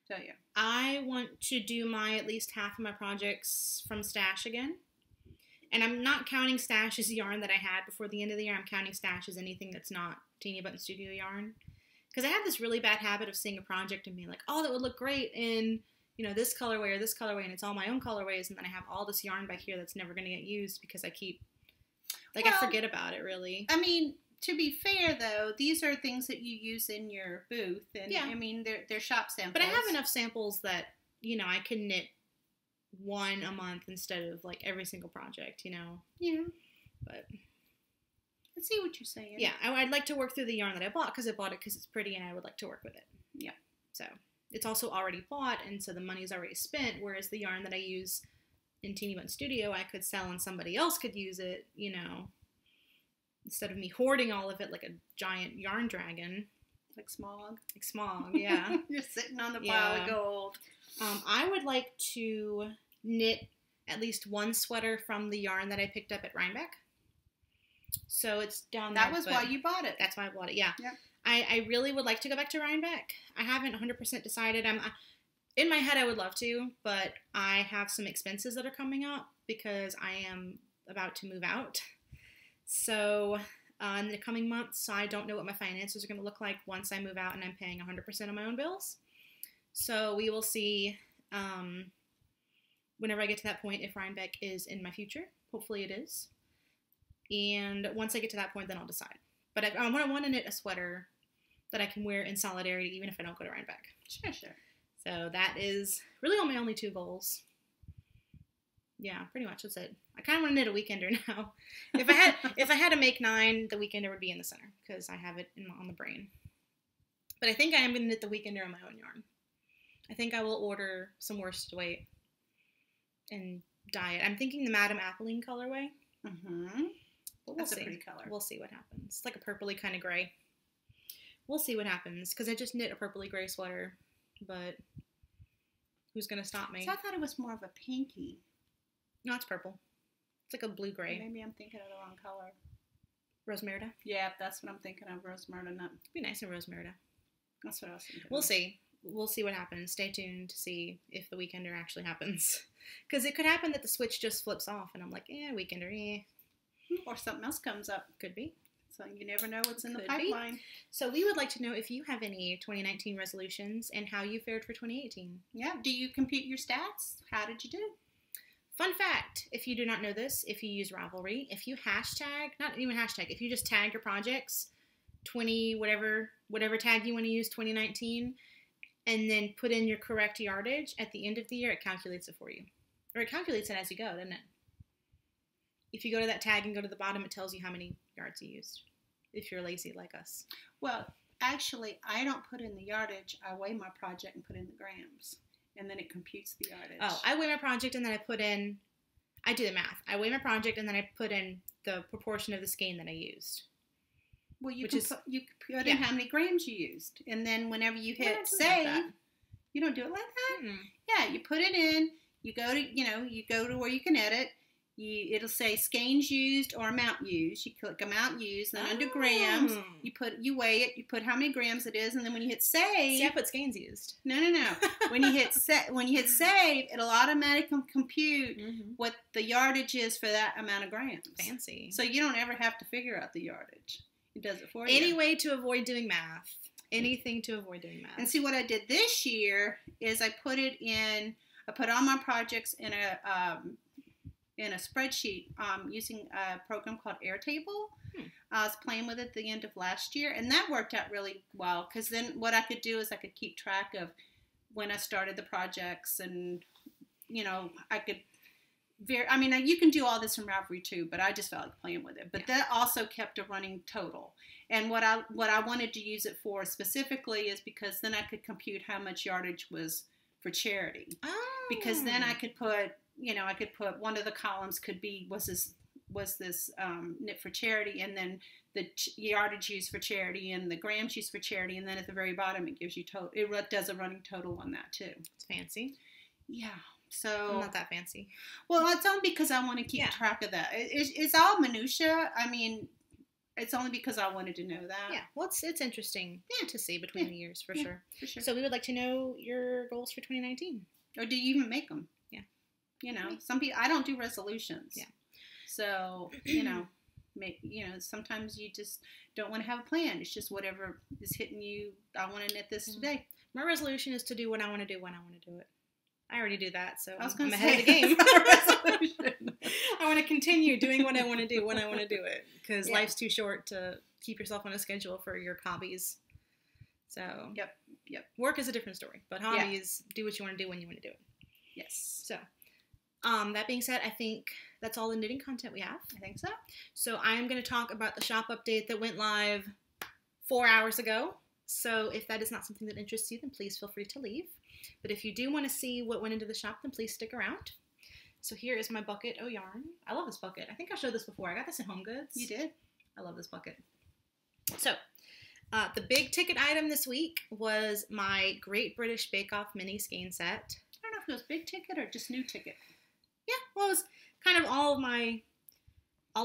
So yeah. I want to do at least half of my projects from stash again. And I'm not counting stash as yarn that I had before the end of the year. I'm counting stash as anything that's not Teeny Button Studio yarn. Because I have this really bad habit of seeing a project and being like, oh, that would look great in this colorway or this colorway, and it's all my own colorways, and then I have all this yarn back here that's never going to get used because I keep, I forget about it, really. To be fair, though, these are things that you use in your booth, and they're shop samples. But I have enough samples that, I can knit 1 a month instead of, every single project, Yeah. But... I see what you're saying. Yeah, I'd like to work through the yarn that I bought because it's pretty, and I would like to work with it. Yeah. So... It's also already bought, and so the money's already spent, whereas the yarn that I use in Teeny Button Studio, I could sell and somebody else could use it, instead of me hoarding all of it like a giant yarn dragon. Like Smog. Like Smog, yeah. You're sitting on the pile of gold. I would like to knit at least 1 sweater from the yarn that I picked up at Rhinebeck. So it's down there. That was why you bought it. That's why I bought it, yeah. Yep. I really would like to go back to Rhinebeck. I haven't 100% decided. In my head, I would love to, but I have some expenses that are coming up because I am about to move out. So in the coming months, I don't know what my finances are going to look like once I move out and I'm paying 100% of my own bills. So we will see whenever I get to that point if Rhinebeck is in my future. Hopefully it is. And once I get to that point, then I'll decide. But I want to knit a sweater that I can wear in solidarity even if I don't go to Rhinebeck. Sure. So that is really all my only 2 goals. Yeah, pretty much that's it. I kind of want to knit a weekender now. If I had to make 9, the weekender would be in the center because I have it on the brain. But I think I am going to knit the weekender on my own yarn. I think I will order some worsted weight and dye it. I'm thinking the Madame Appeline colorway. Mm-hmm. But That's a pretty color. We'll see what happens. It's like a purpley kind of gray. We'll see what happens because I just knit a purpley gray sweater, but who's going to stop me? So I thought it was more of a pinky. No, it's purple. It's like a blue-gray. Maybe I'm thinking of the wrong color. Rose Merida? Yeah, that's what I'm thinking of. Rose Merida. It'd be nice in Rose Merida. That's what I was thinking. We'll see. We'll see what happens. Stay tuned to see if the weekender actually happens. Because it could happen that the switch just flips off and I'm like, weekender, Or something else comes up. Could be. So you never know what's in the Could pipeline. be. So we would like to know if you have any 2019 resolutions and how you fared for 2018. Yeah. Do you compute your stats? How did you do? Fun fact, if you do not know this, if you use Ravelry, if you if you just tag your projects, 20, whatever tag you want to use, 2019, and then put in your correct yardage, at the end of the year, it calculates it for you. Or it calculates it as you go, doesn't it? If you go to that tag and go to the bottom, it tells you how many yards you used, if you're lazy like us. Well, actually, I don't put in the yardage. I weigh my project and put in the grams. And then it computes the yardage. Oh, I weigh my project and then I do the math. I weigh my project and then I put in the proportion of the skein that I used. Well, you put in how many grams you used. And then whenever you hit save, you don't do it like that? Mm-hmm. Yeah, you put it in, you go to where you can edit. It'll say skeins used or amount used. You click amount used, then under grams, you weigh it, you put how many grams it is, and then when you hit save. See, I put skeins used. No. When you hit save, it'll automatically compute what the yardage is for that amount of grams. Fancy. So you don't ever have to figure out the yardage. It does it for you. Any way to avoid doing math. Anything to avoid doing math. And see, what I did this year is I put all my projects in a spreadsheet using a program called Airtable. I was playing with it at the end of last year, and that worked out really well because then what I could do is I could keep track of when I started the projects, and I could you can do all this in Ravelry too, but I just felt like playing with it. But that also kept a running total. And what I wanted to use it for specifically is because then I could compute how much yardage was for charity. Oh. Because then I could put one of the columns was this knit for charity, and then the yardage used for charity and the grams used for charity, and then at the very bottom it gives you total. It does a running total on that too. It's fancy. Yeah. So I'm not that fancy. Well, it's only because I want to keep track of that. It's all minutia. I mean, it's only because I wanted to know that. Yeah. Well, it's interesting to see between the years for sure. For sure. So we would like to know your goals for 2019. Or do you even make them? Yeah. Some people, I don't do resolutions. Yeah. So, sometimes you just don't want to have a plan. It's just whatever is hitting you. I want to knit this today. My resolution is to do what I want to do when I want to do it. I already do that, so I'm ahead of the game. I want to continue doing what I want to do when I want to do it, because life's too short to keep yourself on a schedule for your hobbies. So, Yep. Work is a different story, but hobbies, do what you want to do when you want to do it. Yes. So, that being said, I think that's all the knitting content we have. I think so. So I am going to talk about the shop update that went live 4 hours ago. So if that is not something that interests you, then please feel free to leave. But if you do want to see what went into the shop, then please stick around. So here is my bucket of yarn. I love this bucket. I think I showed this before. I got this at Home Goods. You did? I love this bucket. So the big ticket item this week was my Great British Bake Off mini skein set. I don't know if it was big ticket or just new ticket. Yeah, well, it was kind of all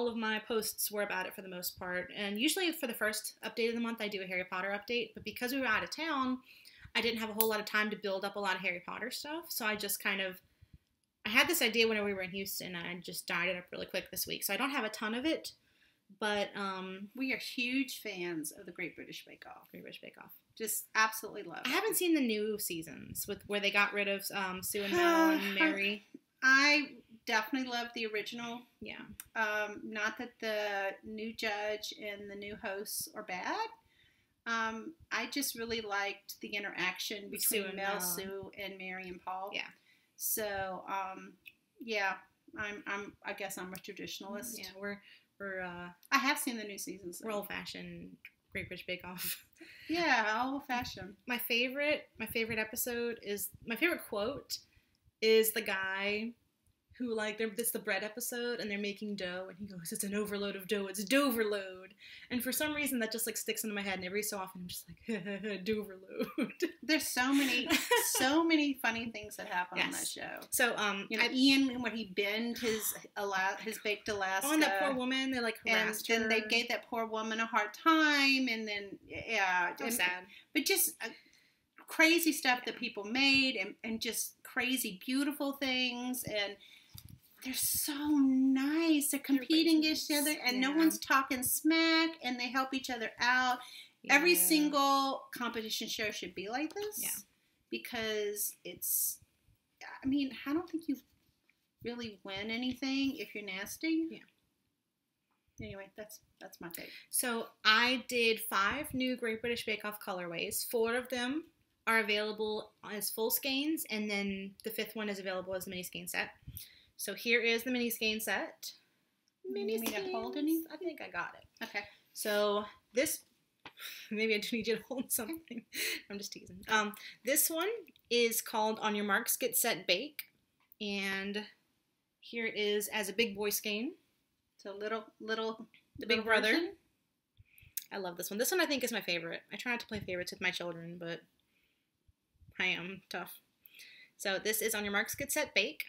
of my posts were about it for the most part. And usually for the first update of the month, I do a Harry Potter update. But because we were out of town, I didn't have a whole lot of time to build up a lot of Harry Potter stuff. So I just I had this idea whenever we were in Houston, and I just dyed it up really quick this week. So I don't have a ton of it, but we are huge fans of the Great British Bake Off. Great British Bake Off. Just absolutely love it. I haven't seen the new seasons where they got rid of Sue and Mel and Mary. I definitely love the original. Yeah. Not that the new judge and the new hosts are bad. I just really liked the interaction between Mel, Sue, and Mary and Paul. Yeah. So, yeah, I guess I'm a traditionalist. Yeah, we're I have seen the new seasons. We're old-fashioned Great British Bake Off. Yeah, old-fashioned. My favorite episode is, my favorite quote is the guy who, like, it's the bread episode, and they're making dough, and he goes, "It's an overload of dough, it's Doverload." And for some reason, that just, like, sticks into my head, and every so often, I'm just like, Doverload. There's so many funny things that happen on that show. So, Ian, when he bent his baked Alaska. Oh, and that poor woman, they, like, harassed her. And then they gave that poor woman a hard time, and then, yeah. It was sad. But just crazy stuff that people made, and just crazy, beautiful things, and they're so nice. They're competing against each other, and no one's talking smack, and they help each other out. Yeah. Every single competition show should be like this. Yeah. Because it's, I mean, I don't think you really win anything if you're nasty. Yeah. Anyway, that's my take. So I did 5 new Great British Bake Off colorways. 4 of them are available as full skeins, and then the 5th one is available as a mini skein set. So here is the mini skein set. Mini skein. Hold any? I think I got it. Okay. So this, maybe I do need you to hold something. I'm just teasing. This one is called On Your Marks, Get Set, Bake, and here it is as a big boy skein. So the big brother. Version. I love this one. This one I think is my favorite. I try not to play favorites with my children, but I am tough. So this is On Your Marks, Get Set, Bake.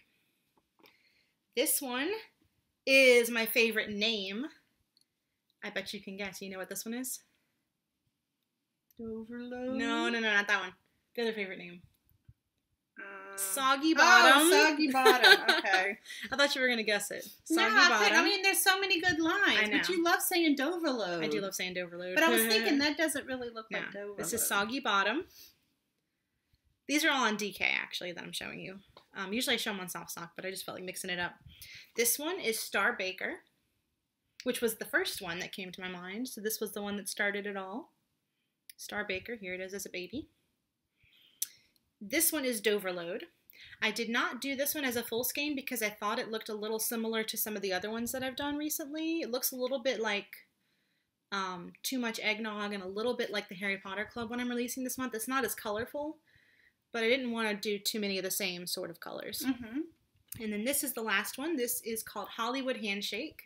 This one is my favorite name. I bet you can guess. You know what this one is? Overload? No, not that one. The other favorite name. Soggy Bottom. Oh, Soggy Bottom. Okay. I thought you were going to guess it. Soggy Bottom. I mean, there's so many good lines. I know. But you love saying Doverload. I do love saying Doverload. But I was thinking that doesn't really look like Doverload. This is Soggy Bottom. These are all on DK, actually, that I'm showing you. Usually I show them on soft sock, but I just felt like mixing it up. This one is Star Baker, which was the first one that came to my mind. So this was the one that started it all. Star Baker, here it is as a baby. This one is Doverload. I did not do this one as a full skein because I thought it looked a little similar to some of the other ones that I've done recently. It looks a little bit like Too Much Eggnog and a little bit like the Harry Potter Club one I'm releasing this month. It's not as colorful, but I didn't want to do too many of the same sort of colors. Mm-hmm. And then this is the last one. This is called Hollywood Handshake.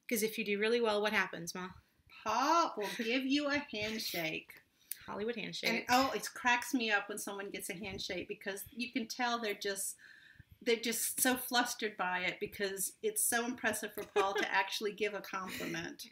Because if you do really well, what happens, Ma? Pop will give you a handshake. Hollywood Handshake. And it cracks me up when someone gets a handshake because you can tell they're just so flustered by it because it's so impressive for Paul to actually give a compliment.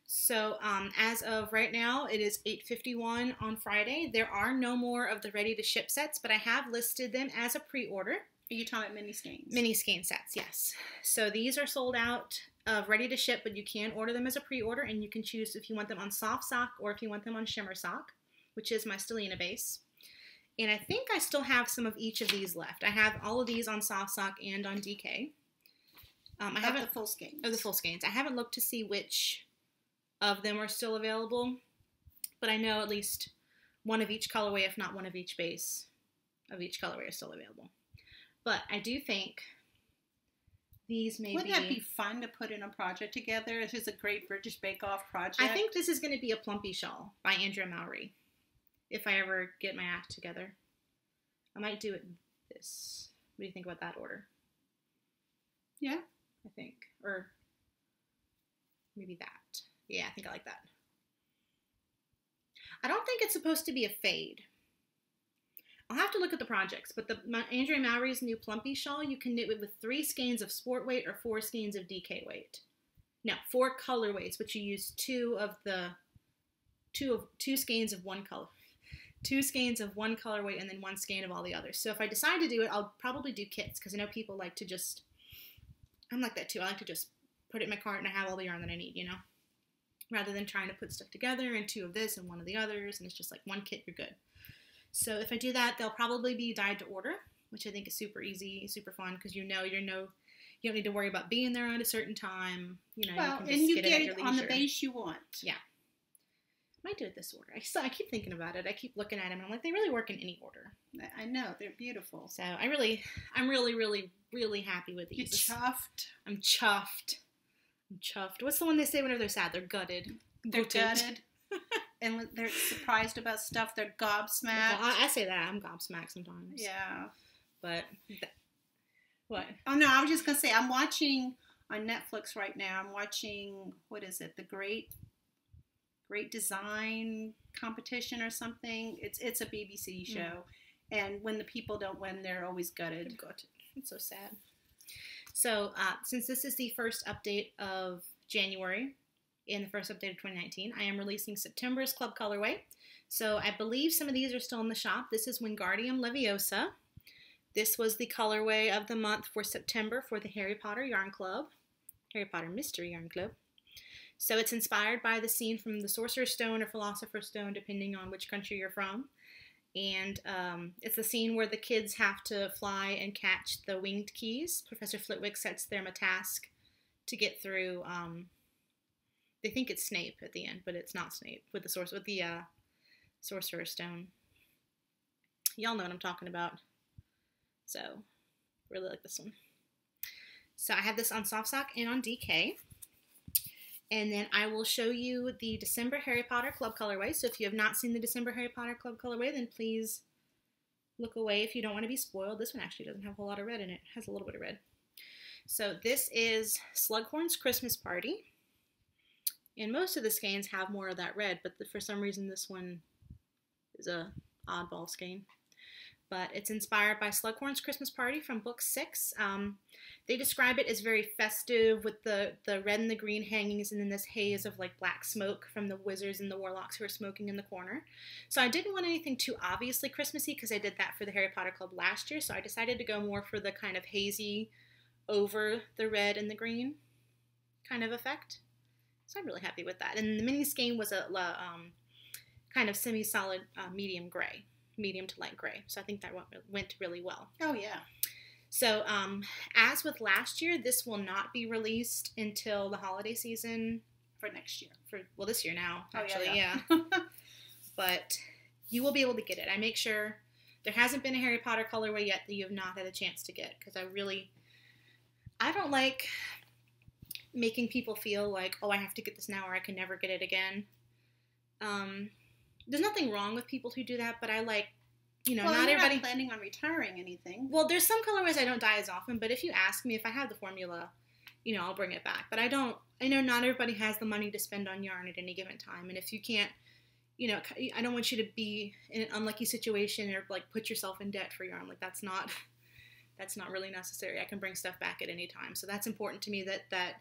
So, as of right now, it is 8:51 on Friday. There are no more of the ready-to-ship sets, but I have listed them as a pre-order. Are you talking about mini skeins? Mini skein sets, yes. So these are sold out of ready-to-ship, but you can order them as a pre-order, and you can choose if you want them on soft sock or if you want them on shimmer sock, which is my Stellina base. And I think I still have some of each of these left. I have all of these on soft sock and on DK. I haven't the full skeins. Of the full skeins. I haven't looked to see which of them are still available, but I know at least one of each colorway, if not one of each base of each colorway, is still available. But I do think these may Wouldn't that be fun to put in a project together? This is a Great British Bake Off project. I think this is going to be a Plumpy Shawl by Andrea Mowry. If I ever get my act together. I might do it this. What do you think about that order? Yeah. I think. Or maybe that. Yeah, I think I like that. I don't think it's supposed to be a fade. I'll have to look at the projects, but Andrea Mowry's new Plumpy Shawl, you can knit with 3 skeins of sport weight or 4 skeins of DK weight. No, 4 colorways, but you use 2 skeins of one color. 2 skeins of one colorway and then 1 skein of all the others. So if I decide to do it, I'll probably do kits because I know people like to just, I'm like that too. I like to just put it in my cart and I have all the yarn that I need, you know, rather than trying to put stuff together and 2 of this and 1 of the others. And it's just like 1 kit, you're good. So if I do that, they'll probably be dyed to order, which I think is super easy, super fun because you don't need to worry about being there at a certain time. You know, well, you can just get it on the base you want. Yeah. might do it this order. I keep thinking about it. I keep looking at them, and I'm like, they really work in any order. I know, they're beautiful. So I'm really, really happy with these. You're chuffed? I'm chuffed. What's the one they say whenever they're sad? They're gutted. They're gutted. And when they're surprised about stuff, they're gobsmacked. Well, I say that. I'm gobsmacked sometimes. Yeah. But, what? Oh, no, I was just going to say, I'm watching on Netflix right now. I'm watching, what is it? The Great Design Competition or something. It's a BBC show. And when the people don't win, they're always gutted. It's so sad. So, since this is the first update of January and the first update of 2019, I am releasing September's Club Colorway. So, I believe some of these are still in the shop. This is Wingardium Leviosa. This was the colorway of the month for September for the Harry Potter Yarn Club. Harry Potter Mystery Yarn Club. So, it's inspired by the scene from the Sorcerer's Stone or Philosopher's Stone, depending on which country you're from. And it's the scene where the kids have to fly and catch the winged keys. Professor Flitwick sets them a task to get through. They think it's Snape at the end, but it's not Snape with the Sorcerer's Stone. Y'all know what I'm talking about. So, really like this one. So I have this on soft sock and on DK. And then I will show you the December Harry Potter Club colorway. So if you have not seen the December Harry Potter Club colorway, then please look away if you don't want to be spoiled. This one actually doesn't have a whole lot of red in it. It has a little bit of red. So this is Slughorn's Christmas Party. And most of the skeins have more of that red, but for some reason this one is a oddball skein. But it's inspired by Slughorn's Christmas Party from book 6. They describe it as very festive with the red and the green hangings and then this haze of like black smoke from the wizards and the warlocks who are smoking in the corner. So I didn't want anything too obviously Christmassy because I did that for the Harry Potter Club last year. So I decided to go more for the kind of hazy over the red and the green kind of effect. So I'm really happy with that. And the mini skein was a kind of semi-solid medium gray. Medium to light gray. So I think that went really well. Oh, yeah. So, as with last year, this will not be released until the holiday season. For next year. This year now, actually, oh, yeah. But you will be able to get it. I make sure there hasn't been a Harry Potter colorway yet that you have not had a chance to get. Because I don't like making people feel like, oh, I have to get this now or I can never get it again. There's nothing wrong with people who do that, but I like, not everybody. Not planning on retiring anything. Well, there's some colorways I don't dye as often, but if you ask me if I have the formula, I'll bring it back. But I know not everybody has the money to spend on yarn at any given time, and if you can't, I don't want you to be in an unlucky situation or like put yourself in debt for yarn. Like that's not really necessary. I can bring stuff back at any time, so that's important to me that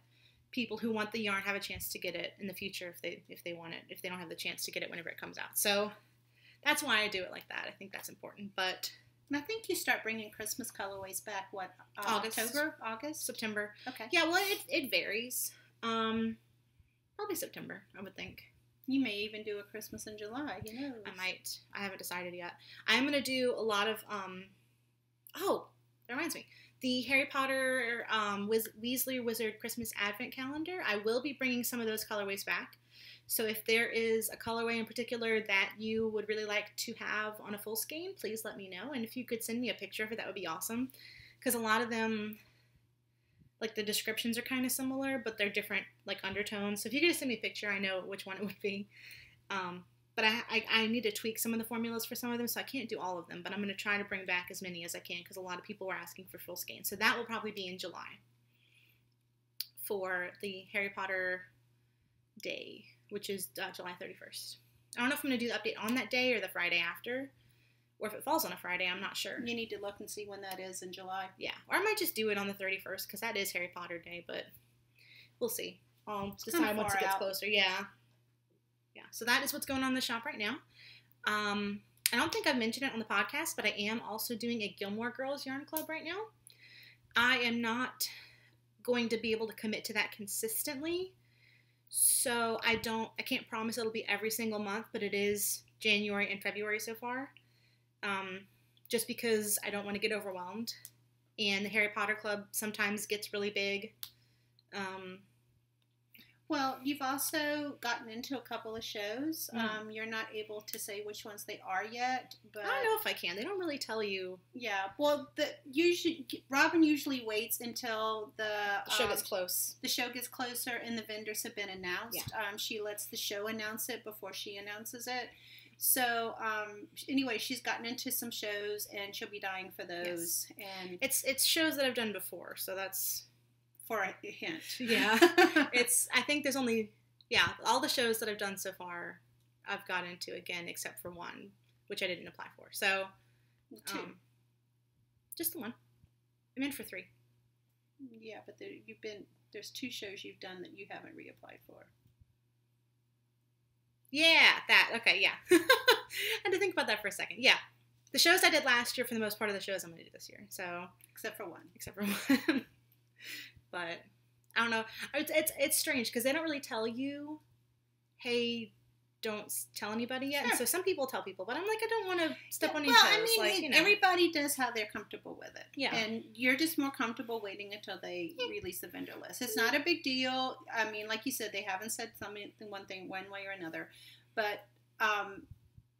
people who want the yarn have a chance to get it in the future if they want it, if they don't have the chance to get it whenever it comes out. So that's why I do it like that. I think that's important. But I think you start bringing Christmas colorways back, August? October? August? September. Okay. Yeah, well, it varies. Probably September, I would think. You may even do a Christmas in July. Who knows? I might. I haven't decided yet. I'm going to do a lot of, that reminds me. The Harry Potter Weasley Wizard Christmas Advent Calendar, I will be bringing some of those colorways back. So if there is a colorway in particular that you would really like to have on a full skein, please let me know. And if you could send me a picture of it, that would be awesome. Because a lot of them, like the descriptions are kind of similar, but they're different like undertones. So if you could just send me a picture, I know which one it would be. But I need to tweak some of the formulas for some of them, so I can't do all of them. But I'm going to try to bring back as many as I can because a lot of people were asking for full skein. So that will probably be in July for the Harry Potter Day, which is July 31st. I don't know if I'm going to do the update on that day or the Friday after, or if it falls on a Friday, I'm not sure. You need to look and see when that is in July. Yeah, or I might just do it on the 31st because that is Harry Potter Day, but we'll see. I'll decide once it gets closer. Yeah. Yeah, so that is what's going on in the shop right now. I don't think I've mentioned it on the podcast, but I am also doing a Gilmore Girls Yarn Club right now. I am not going to be able to commit to that consistently, so I can't promise it'll be every single month, but it is January and February so far, just because I don't want to get overwhelmed, and the Harry Potter Club sometimes gets really big. Well, you've also gotten into a couple of shows. Mm. You're not able to say which ones they are yet, but I don't know if I can. They don't really tell you. Yeah, well, Robin usually waits until the show gets close. The show gets closer and the vendors have been announced. Yeah. She lets the show announce it before she announces it. So anyway, she's gotten into some shows and she'll be dying for those. Yes. And it's shows that I've done before, so that's for a hint. Yeah. I think there's only all the shows that I've done so far I've got into again except for one, which I didn't apply for. So 2. Just the one. I'm in for 3. Yeah, but there's 2 shows you've done that you haven't reapplied for. Yeah, that. Okay, yeah. I had to think about that for a second. Yeah. The shows I did last year, for the most part of the shows I'm going to do this year. So Except for one. But I don't know. It's strange because they don't really tell you, hey, don't tell anybody yet. Sure. And so some people tell people, but I'm like, I don't want to step on your well, toes. I mean, everybody does how they're comfortable with it. Yeah. And you're just more comfortable waiting until they release the vendor list. It's not a big deal. I mean, like you said, they haven't said one way or another. But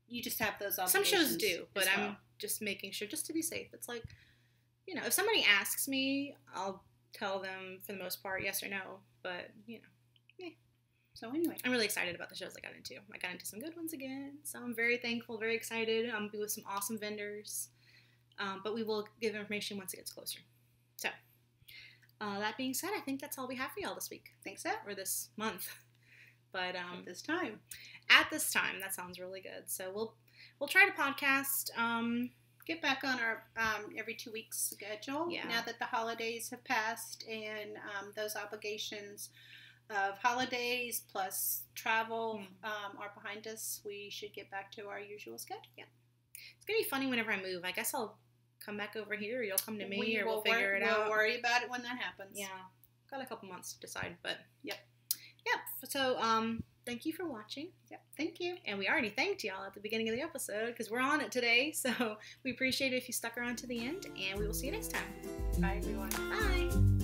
you just have those obligations. Some shows do, but well. I'm just making sure, just to be safe. It's like, if somebody asks me, I'll tell them for the most part yes or no. But, So anyway. I'm really excited about the shows I got into. I got into some good ones again. So I'm very thankful, very excited. I'm going to be with some awesome vendors. But we will give information once it gets closer. So, that being said, I think that's all we have for y'all this week. Think so? Or this month. But at this time. At this time, that sounds really good. So we'll try to podcast. Get back on our every 2 weeks schedule. Yeah. Now that the holidays have passed and those obligations of holidays plus travel are behind us, we should get back to our usual schedule. Yeah. It's going to be funny whenever I move. I guess I'll come back over here, or you'll come to me, or we'll figure it out. We'll worry about it when that happens. Yeah. Got a couple months to decide, but... Yep. So, thank you for watching. Yep. Thank you. And we already thanked y'all at the beginning of the episode, because we're on it today, so we appreciate it if you stuck around to the end, and we will see you next time. Bye, everyone. Bye.